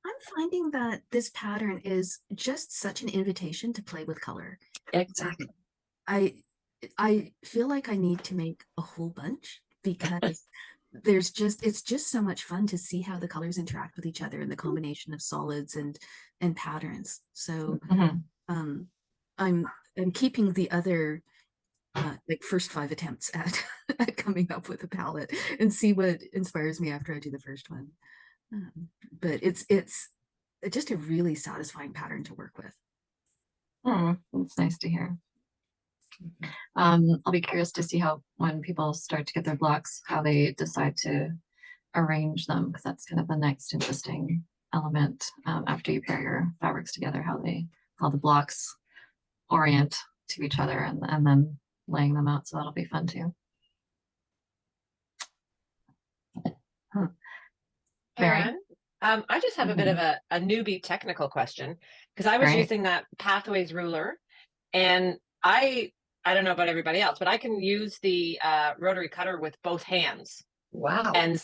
I'm finding that this pattern is just such an invitation to play with color.
Exactly.
I feel like I need to make a whole bunch because it's just so much fun to see how the colors interact with each other and the combination of solids and patterns. So I'm keeping the other like first 5 attempts at coming up with a palette and see what inspires me after I do the first one. But it's just a really satisfying pattern to work with.
That's nice to hear. I'll be curious to see how, when people start to get their blocks, how they decide to arrange them, because that's kind of the next interesting element after you pair your fabrics together, how the blocks orient to each other and then laying them out. So that'll be fun too.
Karen, I just have a bit of a newbie technical question, because I was using that Pathways ruler, and I don't know about everybody else, but I can use the rotary cutter with both hands.
Wow.
And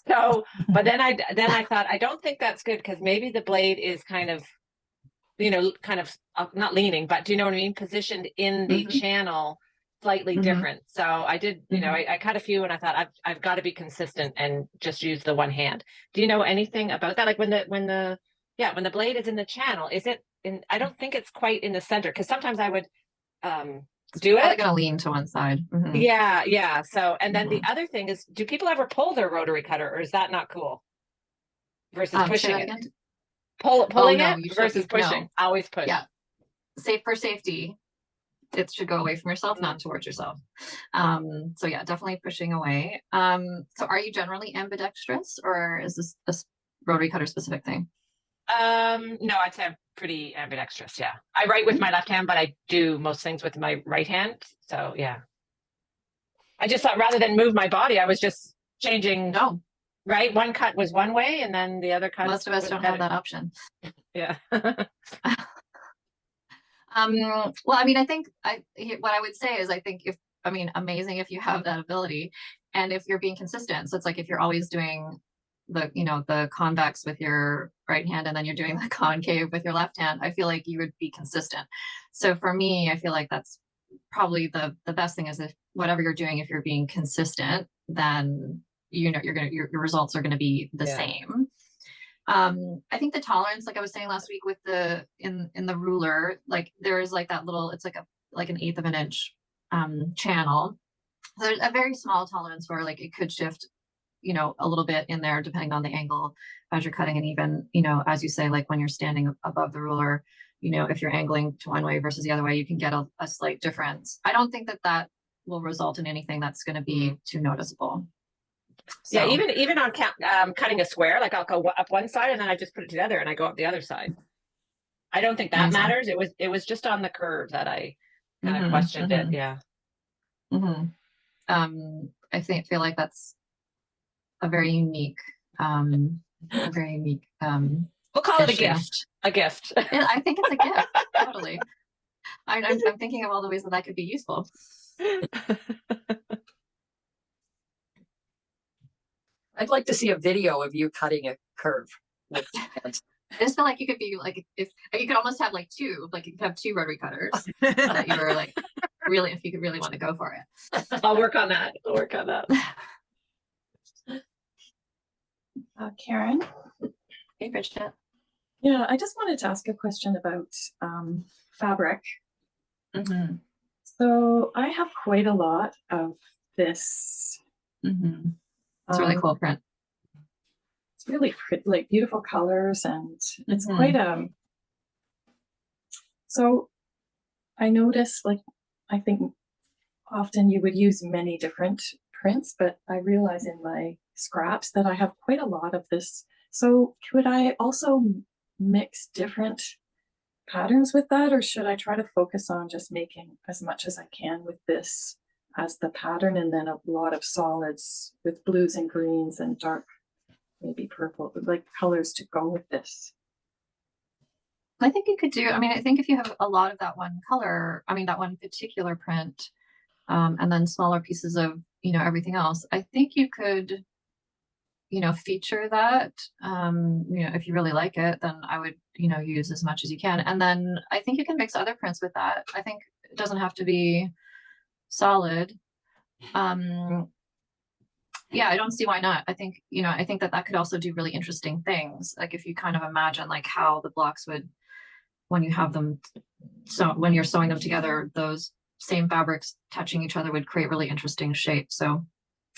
so, but then I thought, I don't think that's good, because maybe the blade is kind of, not leaning, but do you know what I mean? Positioned in the channel slightly different. So I did, I cut a few, and I thought I've got to be consistent and just use the one hand. Do you know anything about that? Like when the blade is in the channel, is it in? I don't think it's quite in the center, because sometimes I would do it.
I'm gonna lean to one side.
Yeah. So, and then the other thing is, do people ever pull their rotary cutter, or is that not cool? Versus pushing it. Pulling it versus pushing. No. Always push.
Yeah. For safety, it should go away from yourself, not towards yourself. So yeah, definitely pushing away. So are you generally ambidextrous, or is this a rotary cutter specific thing?
No, I'd say I'm pretty ambidextrous. Yeah. I write with my left hand, but I do most things with my right hand. So yeah. I just thought, rather than move my body, I was just changing.
No.
Right? One cut was one way, and then the other cut.
Most of us don't have that option.
Yeah.
Well, I mean, I think what I would say is, amazing if you have that ability, and if you're being consistent. So it's like if you're always doing the convex with your right hand, and then you're doing the concave with your left hand, I feel like you would be consistent. So for me, I feel like that's probably the best thing, is if whatever you're doing, if you're being consistent, then your results are going to be the same. I think the tolerance, like I was saying last week with the in the ruler, like there is like that little, it's like an eighth of an inch channel. There's a very small tolerance where like it could shift, you know, a little bit in there depending on the angle as you're cutting. And even, you know, as you say, like when you're standing above the ruler, you know, if you're angling to one way versus the other way, you can get a slight difference. I don't think that that will result in anything that's going to be too noticeable.
Yeah,
So,
even on cutting a square, like I'll go up one side and then I just put it together and I go up the other side. I don't think that
Amazing.
matters. It was just on the curve that I kind of questioned it. Yeah.
I feel like that's a very unique, a very unique
we'll call it a
issue.
gift. A gift.
Yeah, I think it's a gift. Totally. I'm thinking of all the ways that could be useful.
I'd like to see a video of you cutting a curve with hands.
I just feel like you could be like, if you could almost have like two, like you could have two rotary cutters that you were like really, if you could really want to go for it.
I'll work on that. I'll work on that.
Karen?
Hey, Bridget.
Yeah, I just wanted to ask a question about fabric. So I have quite a lot of this.
It's really cool print.
It's really pretty, like beautiful colors, and it's quite so I noticed, like, I think often you would use many different prints, but I realize in my scraps that I have quite a lot of this. So could I also mix different patterns with that, or should I try to focus on just making as much as I can with this as the pattern, and then a lot of solids with blues and greens and dark, maybe purple, like colors to go with this?
I think you could do, I mean, I think if you have a lot of that one color, I mean, that one particular print, and then smaller pieces of, you know, everything else, I think you could, you know, feature that. You know, if you really like it, then I would, you know, use as much as you can. And then I think you can mix other prints with that. I think it doesn't have to be solid. Yeah, I don't see why not. I think, you know, I think that could also do really interesting things. Like if you kind of imagine like how the blocks would, when you have them, so when you're sewing them together, those same fabrics touching each other would create really interesting shapes. So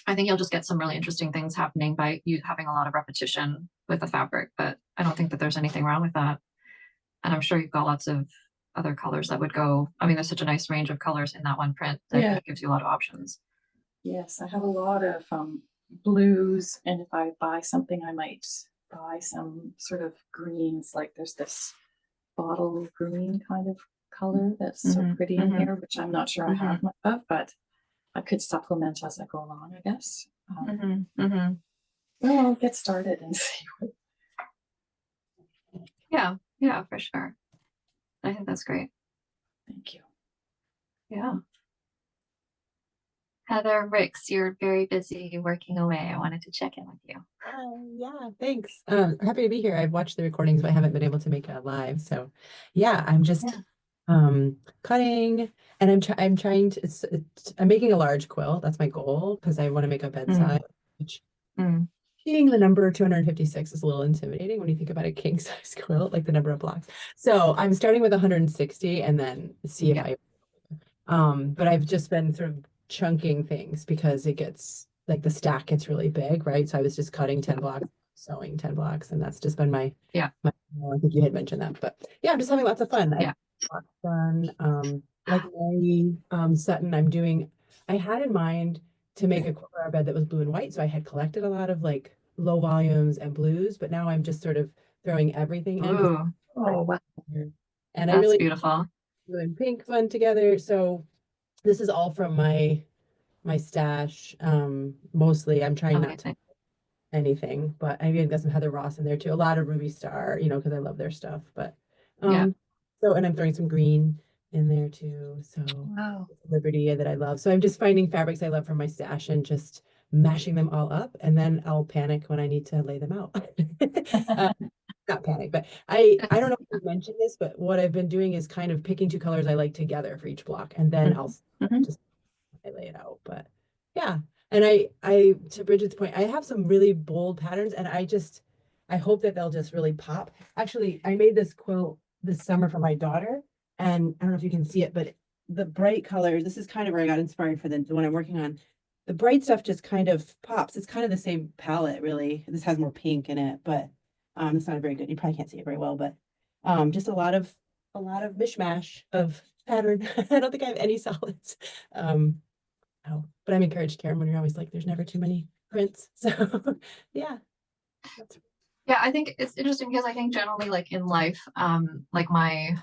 I think you'll just get some really interesting things happening by you having a lot of repetition with the fabric, but I don't think that there's anything wrong with that. And I'm sure you've got lots of other colors that would go. I mean, there's such a nice range of colors in that one print that it gives you a lot of options.
Yes, I have a lot of blues, and if I buy something, I might buy some sort of greens. Like there's this bottle green kind of color that's so pretty in here, which I'm not sure I have much of, but I could supplement as I go along, I guess. Well, I'll get started and see what.
Yeah, for sure. I think that's great.
Thank you.
Yeah. Heather Ricks, you're very busy working away. I wanted to check in with you.
Yeah, thanks. Happy to be here. I've watched the recordings, but I haven't been able to make a live. So yeah, I'm just cutting, and I'm trying to I'm making a large quilt. That's my goal because I want to make a bedside, which hitting the number 256 is a little intimidating when you think about a king size quilt, like the number of blocks. So I'm starting with 160 and then see if I but I've just been sort of chunking things because it gets like the stack gets really big, right? So I was just cutting 10 blocks, sewing 10 blocks, and that's just been my I think you had mentioned that, but yeah, I'm just having lots of fun. I've done like Mary Sutton, I had in mind to make a quilt bed that was blue and white, so I had collected a lot of like low volumes and blues, but now I'm just sort of throwing everything in.
Oh, wow.
And
that's
I really
beautiful.
Blue and pink fun together. So this is all from my stash. Mostly I'm trying not to anything, but I mean, got some Heather Ross in there too. A lot of Ruby Star, you know, because I love their stuff. But so, and I'm throwing some green in there too. So Liberty that I love. So I'm just finding fabrics I love from my stash and just mashing them all up, and then I'll panic when I need to lay them out. Not panic, but I don't know if you mentioned this, but what I've been doing is kind of picking two colors I like together for each block, and then I'll just lay it out. But yeah, and I to Bridget's point, I have some really bold patterns, and I hope that they'll just really pop. Actually, I made this quilt this summer for my daughter, and I don't know if you can see it, but the bright colors, this is kind of where I got inspired for the one I'm working on. The bright stuff just kind of pops. It's kind of the same palette, really. This has more pink in it, but it's not very good. You probably can't see it very well, but just a lot of mishmash of pattern. I don't think I have any solids. No, but I'm encouraged, Karen, when you're always like, there's never too many prints. So yeah.
Yeah, I think it's interesting because I think generally like in life, like my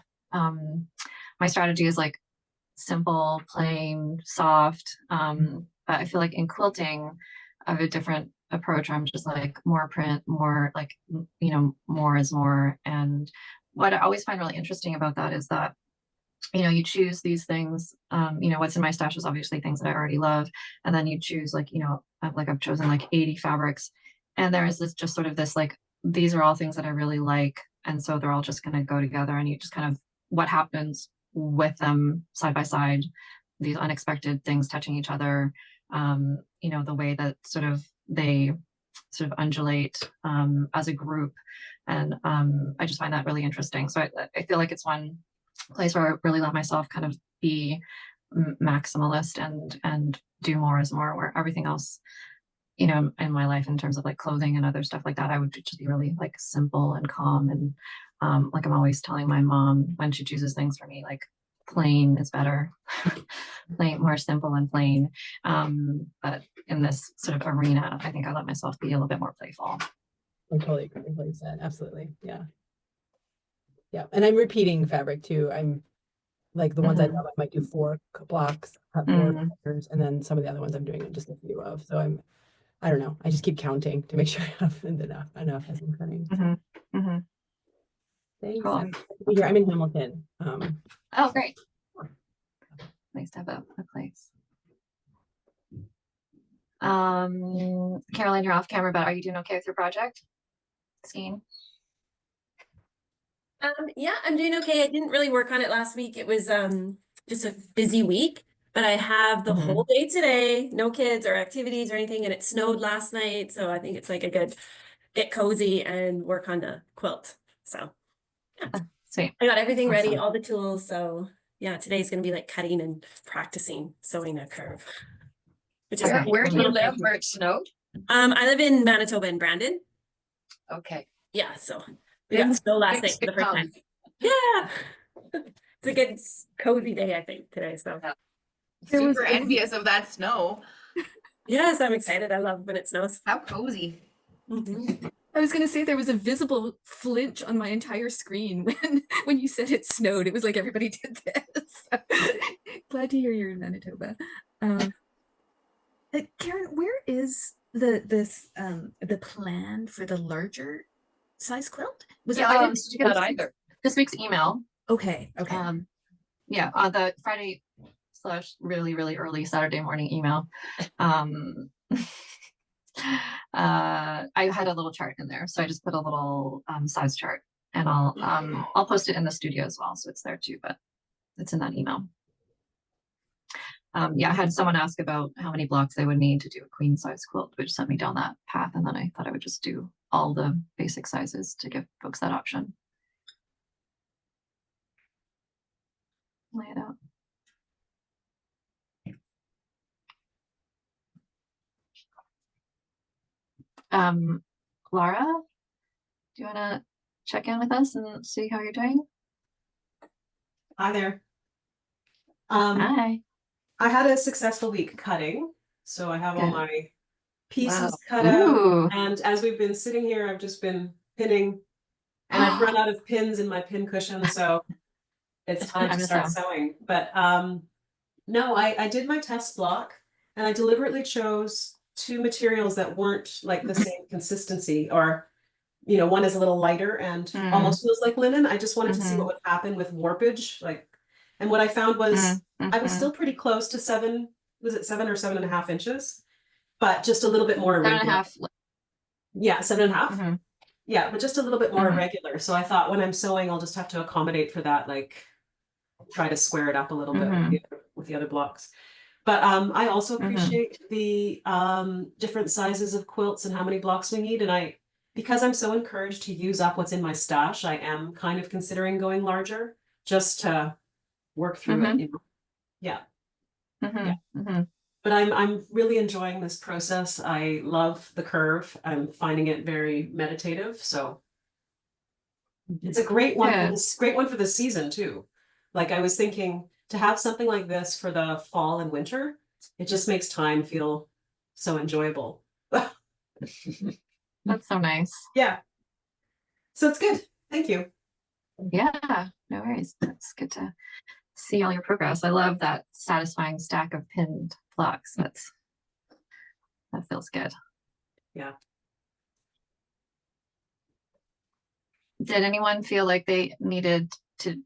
strategy is like simple, plain, soft. But I feel like in quilting, I have a different approach. I'm just like more print, more like, you know, more is more. And what I always find really interesting about that is that, you know, you choose these things, you know, what's in my stash is obviously things that I already love. And then you choose like, you know, I've chosen like 80 fabrics. And there is this just sort of this like, these are all things that I really like. And so they're all just going to go together, and you just kind of what happens with them side by side, these unexpected things touching each other, you know, the way that sort of they sort of undulate as a group. And I just find that really interesting. So I feel like it's one place where I really let myself kind of be maximalist and do more is more, where everything else, you know, in my life in terms of like clothing and other stuff like that, I would just be really like simple and calm. And like I'm always telling my mom when she chooses things for me, like plain is better, plain, more simple and plain. But in this sort of arena, I think I let myself be a little bit more playful.
I totally agree with what you said. Absolutely. Yeah. Yeah. And I'm repeating fabric too. I'm like the ones I love, I might do 4 blocks, have 4 colors, and then some of the other ones I'm doing just a few of. So I don't know. I just keep counting to make sure I have enough as I'm cutting. Thanks.
Cool.
I'm in Hamilton.
Oh, great. Nice to have a place. Caroline, you're off camera, but are you doing okay with your project? Skiing?
Yeah, I'm doing okay. I didn't really work on it last week. It was just a busy week, but I have the whole day today, no kids or activities or anything, and it snowed last night, so I think it's like a good get cozy and work on the quilt. So yeah.
Sweet.
I got everything ready,
Awesome.
all the tools. So yeah, today's gonna be like cutting and practicing sewing a curve. Which is
Where do you live where it snowed?
I live in Manitoba and Brandon.
Okay.
Yeah, so we got snow last night for the first time. Yeah. It's a good cozy day, I think, today. So
Super envious of that snow.
yes, I'm excited. I love when it snows.
How cozy.
I was gonna say there was a visible flinch on my entire screen when you said it snowed. It was like everybody did this. Glad to hear you're in Manitoba. Karen, where is the plan for the larger size quilt? Was
Yeah, I didn't get that either. This week's email.
Okay.
Yeah, the Friday / really early Saturday morning email. I had a little chart in there, so I just put a little size chart, and I'll post it in the studio as well, so it's there too. But it's in that email. Yeah, I had someone ask about how many blocks they would need to do a queen size quilt, which sent me down that path, and then I thought I would just do all the basic sizes to give folks that option. Lay it out. Laura, do you want to check in with us and see how you're doing?
Hi there.
Hi.
I had a successful week cutting, so I have all my pieces cut
Ooh.
out. And as we've been sitting here, I've just been pinning, and I've run out of pins in my pin cushion, so it's time to start sewing. But no, I did my test block, and I deliberately chose 2 materials that weren't like the same consistency, or you know, one is a little lighter and almost feels like linen. I just wanted to see what would happen with warpage, like. And what I found was I was still pretty close to 7, was it 7 or 7.5 inches? But just a little bit more irregular.
7.5.
Yeah, 7.5. Yeah, but just a little bit more irregular. So I thought when I'm sewing, I'll just have to accommodate for that, like try to square it up a little bit with the other blocks. But I also appreciate the different sizes of quilts and how many blocks we need. And because I'm so encouraged to use up what's in my stash, I am kind of considering going larger just to work through it, you know? Yeah. Yeah. But I'm really enjoying this process. I love the curve. I'm finding it very meditative. So it's a great one for this great one for the season too. Like I was thinking to have something like this for the fall and winter, it just makes time feel so enjoyable.
That's so nice.
Yeah. So it's good. Thank you.
Yeah, no worries. It's good to see all your progress. I love that satisfying stack of pinned blocks. That feels good.
Yeah.
Did anyone feel like they needed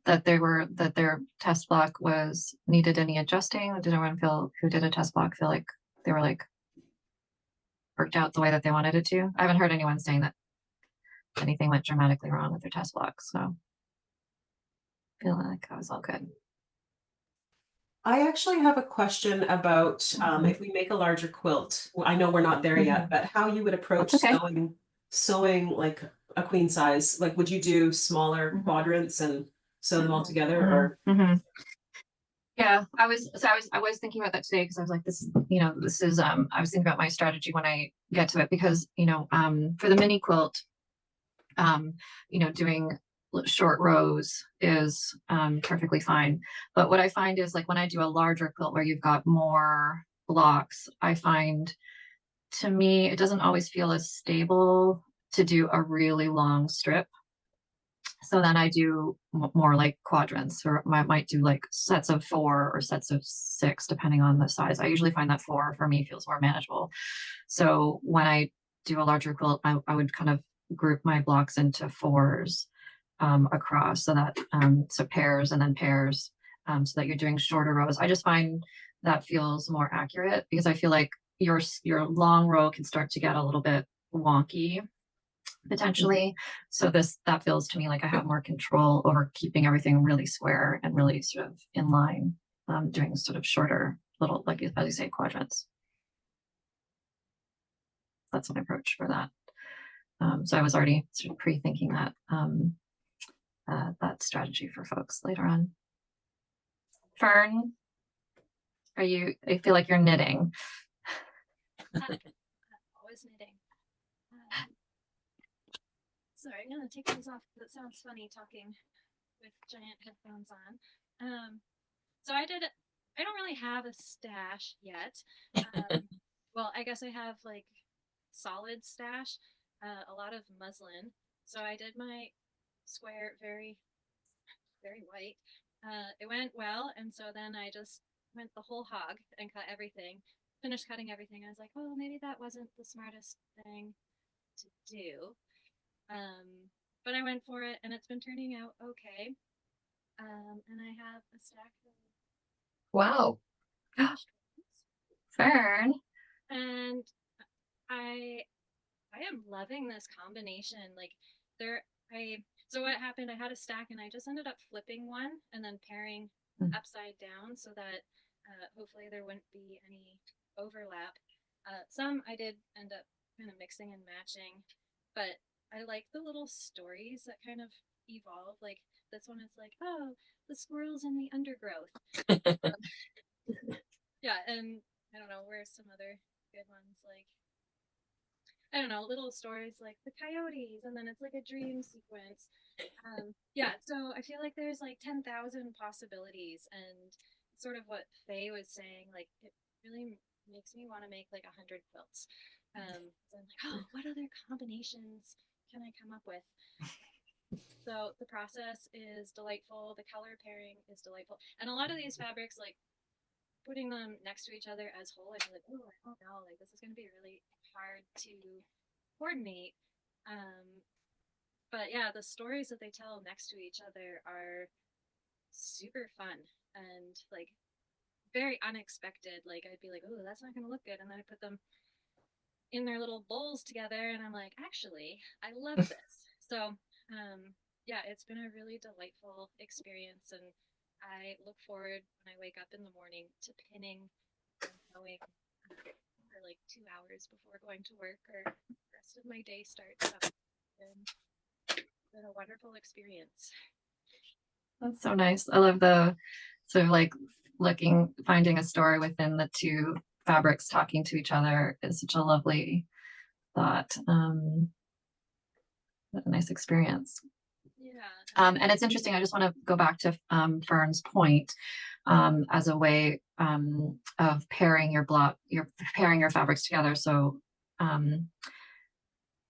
that their test block was needed any adjusting? Did anyone feel who did a test block feel like they were like worked out the way that they wanted it to? I haven't heard anyone saying that anything went dramatically wrong with their test block, so I feel like that was all good.
I actually have a question about if we make a larger quilt. Well, I know we're not there yet, but how you would approach sewing like a queen size. Like, would you do smaller quadrants and sew them all together, or?
Yeah, I was thinking about that today because I was like, this is I was thinking about my strategy when I get to it because for the mini quilt, doing short rows is perfectly fine. But what I find is like when I do a larger quilt where you've got more blocks, I find to me it doesn't always feel as stable to do a really long strip. So then I do more like quadrants, or I might do like sets of 4 or sets of 6, depending on the size. I usually find that 4 for me feels more manageable. So when I do a larger quilt, I would kind of group my blocks into 4s across, so that so pairs and then pairs, so that you're doing shorter rows. I just find that feels more accurate because I feel like your long row can start to get a little bit wonky potentially. So that feels to me like I have more control over keeping everything really square and really sort of in line, doing sort of shorter little, like as you say, quadrants. That's my approach for that. So I was already sort of pre-thinking that that strategy for folks later on. Fern, I feel like you're knitting.
Always knitting. Sorry, I'm gonna take these off because it sounds funny talking with giant headphones on. So I don't really have a stash yet. Well, I guess I have like solid stash, a lot of muslin. So I did my square very, very white. It went well, and so then I just went the whole hog and cut everything. Finished cutting everything. I was like, oh, maybe that wasn't the smartest thing to do. But I went for it, and it's been turning out okay. And I have a stack of
Wow. Fern.
And I am loving this combination. Like so what happened, I had a stack and I just ended up flipping one and then pairing upside down so that hopefully there wouldn't be any overlap. Some I did end up kind of mixing and matching, but I like the little stories that kind of evolve. Like this one is like, oh, the squirrels in the undergrowth. Yeah, and I don't know, where's some other good ones, like I don't know, little stories like the coyotes, and then it's like a dream sequence. Yeah, so I feel like there's like 10,000 possibilities, and sort of what Faye was saying, like it really makes me want to make like 100 quilts. So I'm like, oh, what other combinations can I come up with? So the process is delightful. The color pairing is delightful. And a lot of these fabrics, like putting them next to each other as whole, I'd be like, oh, I don't know, like this is going to be really hard to coordinate. But yeah, the stories that they tell next to each other are super fun and like very unexpected. Like I'd be like, oh, that's not going to look good. And then I put them in their little bowls together and I'm like, actually, I love this. So yeah, it's been a really delightful experience, and I look forward when I wake up in the morning to pinning and sewing for like 2 hours before going to work, or the rest of my day starts. So it's been a wonderful experience.
That's so nice. I love the sort of like finding a story within the two fabrics talking to each other is such a lovely thought. What a nice experience.
Yeah.
And it's interesting. I just want to go back to Fern's point as a way of pairing your fabrics together. So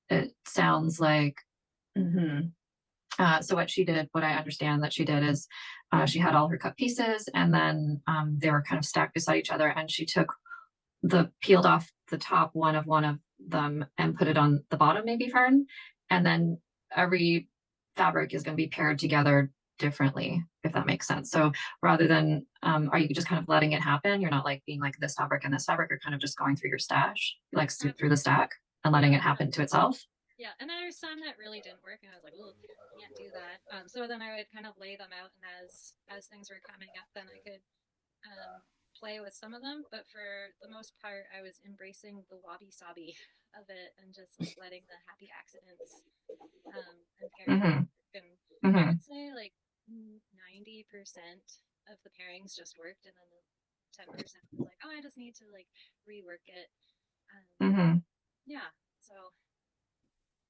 it sounds like. So what I understand that she did is she had all her cut pieces, and then they were kind of stacked beside each other, and she took peeled off the top one of them and put it on the bottom, maybe, Fern, and then every fabric is going to be paired together differently, if that makes sense. So rather than are you just kind of letting it happen? You're not like being like this fabric and this fabric, you're kind of just going through your stash, like through the stack and letting it happen to itself.
Yeah, and there were some that really didn't work, and I was like, "Oh, can't do that." So then I would kind of lay them out, and as things were coming up, then I could play with some of them. But for the most part, I was embracing the wabi-sabi of it and just like letting the happy accidents and pairing. And I would say like 90% of the pairings just worked, and then the 10% was like, "Oh, I just need to like rework it." Yeah, so.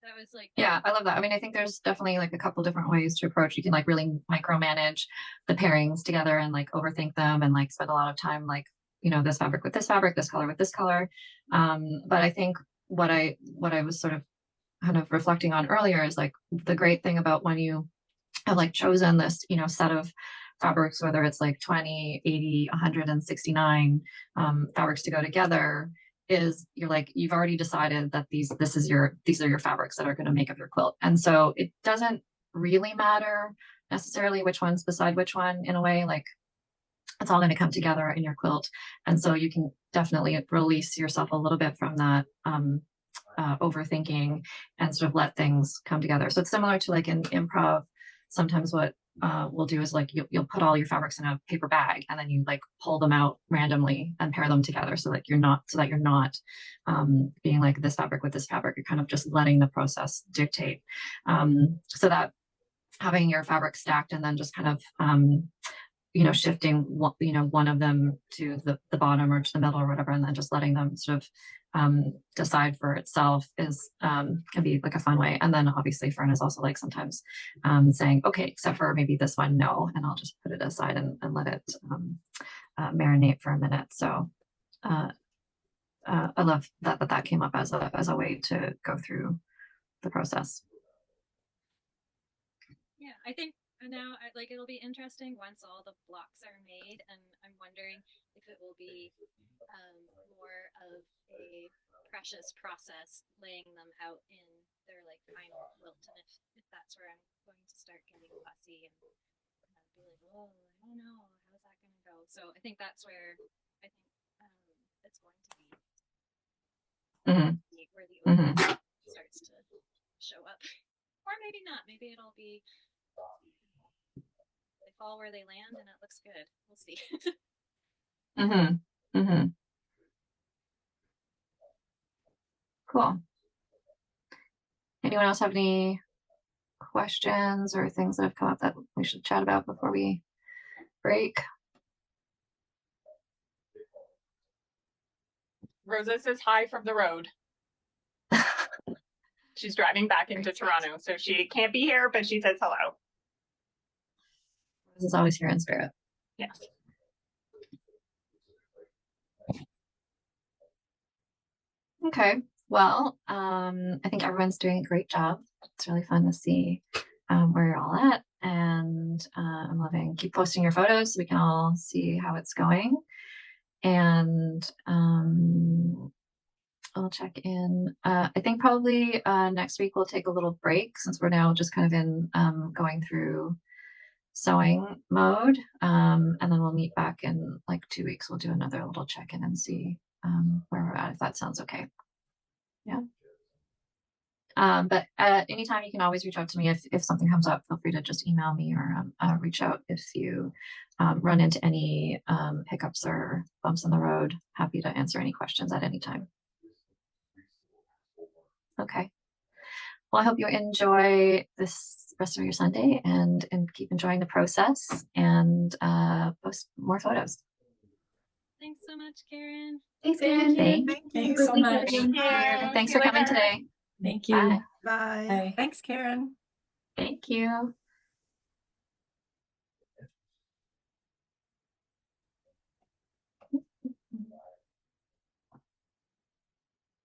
That was like,
yeah, I love that. I mean, I think there's definitely like a couple different ways to approach. You can like really micromanage the pairings together and like overthink them and like spend a lot of time like, this fabric with this fabric, this color with this color. But I think what I was sort of kind of reflecting on earlier is like the great thing about when you have like chosen this, set of fabrics, whether it's like 20, 80, 169 fabrics to go together, is you've already decided that these are your fabrics that are going to make up your quilt. And so it doesn't really matter necessarily which one's beside which one, in a way. Like it's all going to come together in your quilt. And so you can definitely release yourself a little bit from that overthinking and sort of let things come together. So it's similar to like in improv. Sometimes what we'll do is like you'll put all your fabrics in a paper bag, and then you like pull them out randomly and pair them together so that you're not being like this fabric with this fabric. You're kind of just letting the process dictate. So that having your fabric stacked and then just kind of shifting one of them to the bottom or to the middle or whatever, and then just letting them sort of decide for itself can be like a fun way. And then obviously Fern is also like sometimes saying, okay, except for maybe this one, no, and I'll just put it aside and let it marinate for a minute. So I love that came up as a way to go through the process.
Yeah, I think now it'll be interesting once all the blocks are made, and I'm wondering if it will be more of a precious process laying them out in their like final quilt, and if that's where I'm going to start getting fussy and be like, oh, I don't know, how's that going to go? So I think that's where I think it's going to be where the overthinking starts to show up, or maybe not. Maybe it'll be they fall where they land and it looks good. We'll see.
Cool. Anyone else have any questions or things that have come up that we should chat about before we break?
Rosa says hi from the road. She's driving back into Toronto, so she can't be here, but she says hello.
Rosa's always here in spirit.
Yes.
Okay. Well, I think everyone's doing a great job. It's really fun to see where you're all at, and I'm loving. Keep posting your photos so we can all see how it's going. And I'll check in. I think probably next week we'll take a little break since we're now just kind of in going through sewing mode, and then we'll meet back in like 2 weeks. We'll do another little check-in and see where we're at, if that sounds okay. Yeah. But anytime you can always reach out to me if something comes up. Feel free to just email me or reach out if you run into any hiccups or bumps in the road. Happy to answer any questions at any time. Okay. Well, I hope you enjoy this rest of your Sunday and keep enjoying the process and post more photos.
Thanks so much, Karen.
Thanks, Karen.
Thank
Thanks so much.
Thanks for coming today.
Thank you.
Bye.
Bye.
Thanks, Karen.
Thank you.